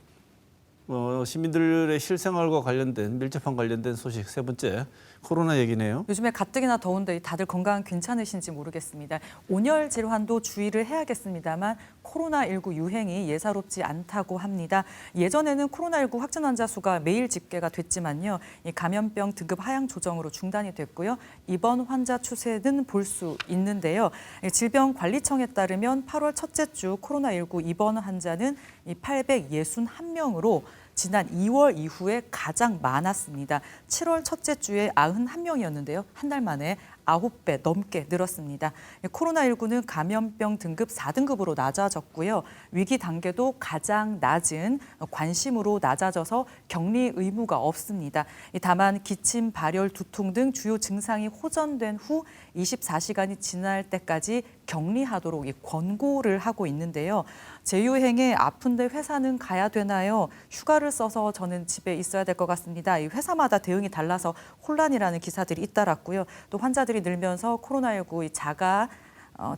시민들의 실생활과 관련된 밀접한 관련된 소식 세 번째 코로나 얘기네요. 요즘에 가뜩이나 더운데 다들 건강 괜찮으신지 모르겠습니다. 온열 질환도 주의를 해야겠습니다만 코로나19 유행이 예사롭지 않다고 합니다. 예전에는 코로나19 확진 환자 수가 매일 집계가 됐지만요. 이 감염병 등급 하향 조정으로 중단이 됐고요. 이번 환자 추세는 볼 수 있는데요. 질병관리청에 따르면 8월 첫째 주 코로나19 입원 환자는 861명으로 지난 2월 이후에 가장 많았습니다. 7월 첫째 주에 91명이었는데요. 한 달 만에 9배 넘게 늘었습니다. 코로나19는 감염병 등급 4등급으로 낮아졌고요. 위기 단계도 가장 낮은 관심으로 낮아져서 격리 의무가 없습니다. 다만 기침, 발열, 두통 등 주요 증상이 호전된 후 24시간이 지날 때까지 격리하도록 권고를 하고 있는데요. 재유행에 아픈데 회사는 가야 되나요? 휴가를 써서 저는 집에 있어야 될 것 같습니다. 이 회사마다 대응이 달라서 혼란이라는 기사들이 잇따랐고요. 또 환자들이 늘면서 코로나19 이 자가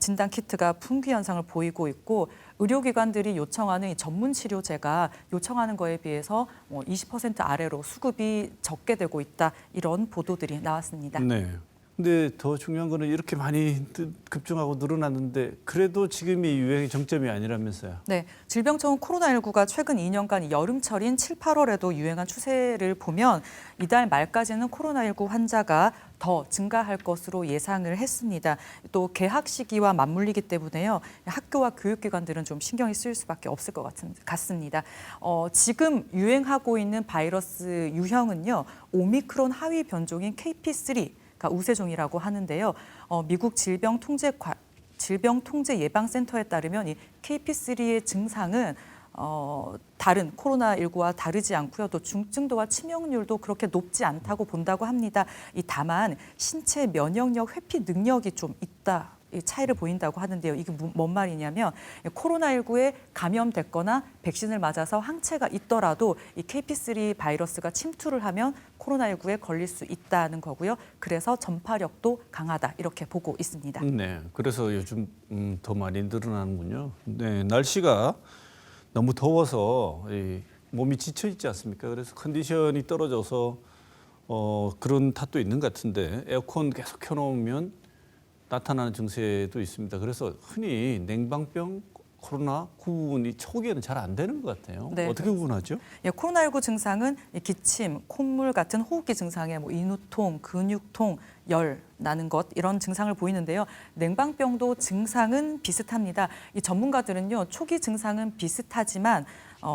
진단 키트가 품귀 현상을 보이고 있고 의료기관들이 요청하는 이 전문 치료제가 요청하는 거에 비해서 20% 아래로 수급이 적게 되고 있다. 이런 보도들이 나왔습니다. 네. 근데 더 중요한 거는 이렇게 많이 급증하고 늘어났는데 그래도 지금이 유행의 정점이 아니라면서요. 네, 질병청은 코로나19가 최근 2년간 여름철인 7, 8월에도 유행한 추세를 보면 이달 말까지는 코로나19 환자가 더 증가할 것으로 예상을 했습니다. 또 개학 시기와 맞물리기 때문에요. 학교와 교육기관들은 좀 신경이 쓰일 수밖에 없을 것 같습니다. 지금 유행하고 있는 바이러스 유형은요. 오미크론 하위 변종인 KP3 우세종이라고 하는데요. 미국 질병통제예방센터에 따르면 이 KP3의 증상은 다른 코로나19와 다르지 않고요. 또 중증도와 치명률도 그렇게 높지 않다고 본다고 합니다. 다만 신체 면역력 회피 능력이 좀 있다. 이 차이를 보인다고 하는데요. 이게 뭔 말이냐면 코로나19에 감염됐거나 백신을 맞아서 항체가 있더라도 이 KP3 바이러스가 침투를 하면 코로나19에 걸릴 수 있다는 거고요. 그래서 전파력도 강하다 이렇게 보고 있습니다. 네, 그래서 요즘 더 많이 늘어나는군요. 네, 날씨가 너무 더워서 몸이 지쳐 있지 않습니까? 그래서 컨디션이 떨어져서 그런 탓도 있는 것 같은데 에어컨 계속 켜놓으면 나타나는 증세도 있습니다. 그래서 흔히 냉방병, 코로나 구분이 초기에는 잘 안 되는 것 같아요. 네, 어떻게 구분하죠? 코로나19 증상은 기침, 콧물 같은 호흡기 증상에 인후통, 근육통, 열 나는 것 이런 증상을 보이는데요. 냉방병도 증상은 비슷합니다. 이 전문가들은요 초기 증상은 비슷하지만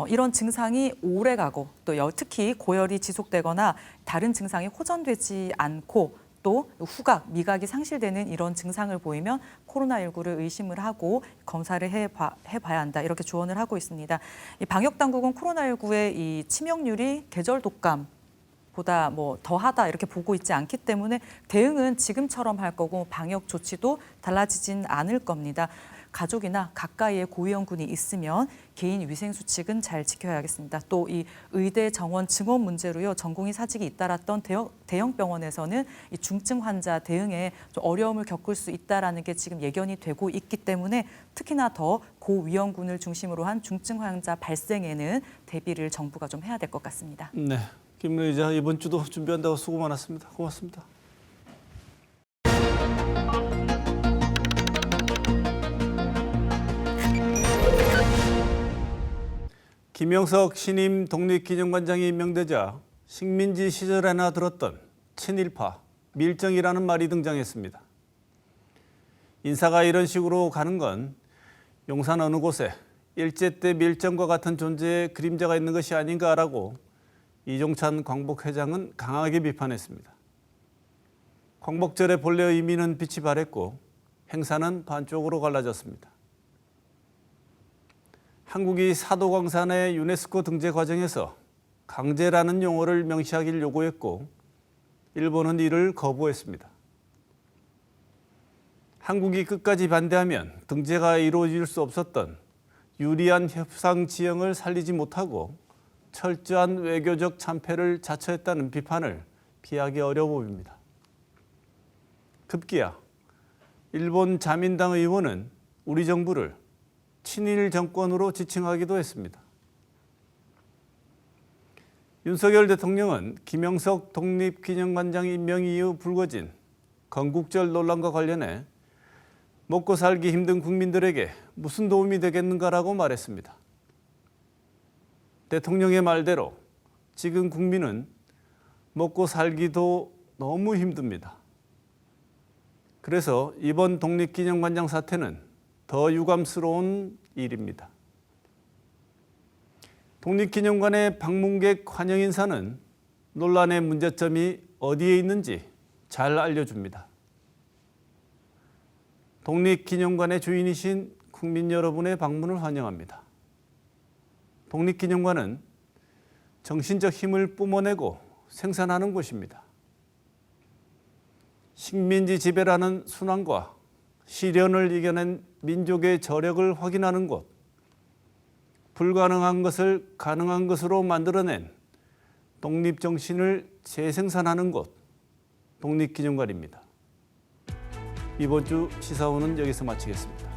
이런 증상이 오래 가고 또 특히 고열이 지속되거나 다른 증상이 호전되지 않고 또 후각, 미각이 상실되는 이런 증상을 보이면 코로나19를 의심을 하고 검사를 해봐야 한다 이렇게 조언을 하고 있습니다. 이 방역 당국은 코로나19의 이 치명률이 계절 독감보다 더하다 이렇게 보고 있지 않기 때문에 대응은 지금처럼 할 거고 방역 조치도 달라지진 않을 겁니다. 가족이나 가까이에 고위험군이 있으면 개인 위생 수칙은 잘 지켜야겠습니다. 또 이 의대 정원 증원 문제로요 전공의 사직이 잇따랐던 대형 병원에서는 이 중증 환자 대응에 좀 어려움을 겪을 수 있다라는 게 지금 예견이 되고 있기 때문에 특히나 더 고위험군을 중심으로 한 중증 환자 발생에는 대비를 정부가 좀 해야 될 것 같습니다. 네, 김은혜 기자 이번 주도 준비한다고 수고 많았습니다. 고맙습니다. 김영석 신임 독립기념관장이 임명되자 식민지 시절에나 들었던 친일파, 밀정이라는 말이 등장했습니다. 인사가 이런 식으로 가는 건 용산 어느 곳에 일제 때 밀정과 같은 존재의 그림자가 있는 것이 아닌가라고 이종찬 광복회장은 강하게 비판했습니다. 광복절의 본래 의미는 빛이 발했고 행사는 반쪽으로 갈라졌습니다. 한국이 사도광산의 유네스코 등재 과정에서 강제라는 용어를 명시하기를 요구했고 일본은 이를 거부했습니다. 한국이 끝까지 반대하면 등재가 이루어질 수 없었던 유리한 협상 지형을 살리지 못하고 철저한 외교적 참패를 자처했다는 비판을 피하기 어려워 보입니다. 급기야 일본 자민당 의원은 우리 정부를 친일 정권으로 지칭하기도 했습니다. 윤석열 대통령은 김영석 독립기념관장 임명 이후 불거진 건국절 논란과 관련해 먹고 살기 힘든 국민들에게 무슨 도움이 되겠는가라고 말했습니다. 대통령의 말대로 지금 국민은 먹고 살기도 너무 힘듭니다. 그래서 이번 독립기념관장 사태는 더 유감스러운 일입니다. 독립기념관의 방문객 환영 인사는 논란의 문제점이 어디에 있는지 잘 알려줍니다. 독립기념관의 주인이신 국민 여러분의 방문을 환영합니다. 독립기념관은 정신적 힘을 뿜어내고 생산하는 곳입니다. 식민지 지배라는 순환과 시련을 이겨낸 민족의 저력을 확인하는 곳, 불가능한 것을 가능한 것으로 만들어낸 독립정신을 재생산하는 곳, 독립기념관입니다. 이번 주 시사호는 여기서 마치겠습니다.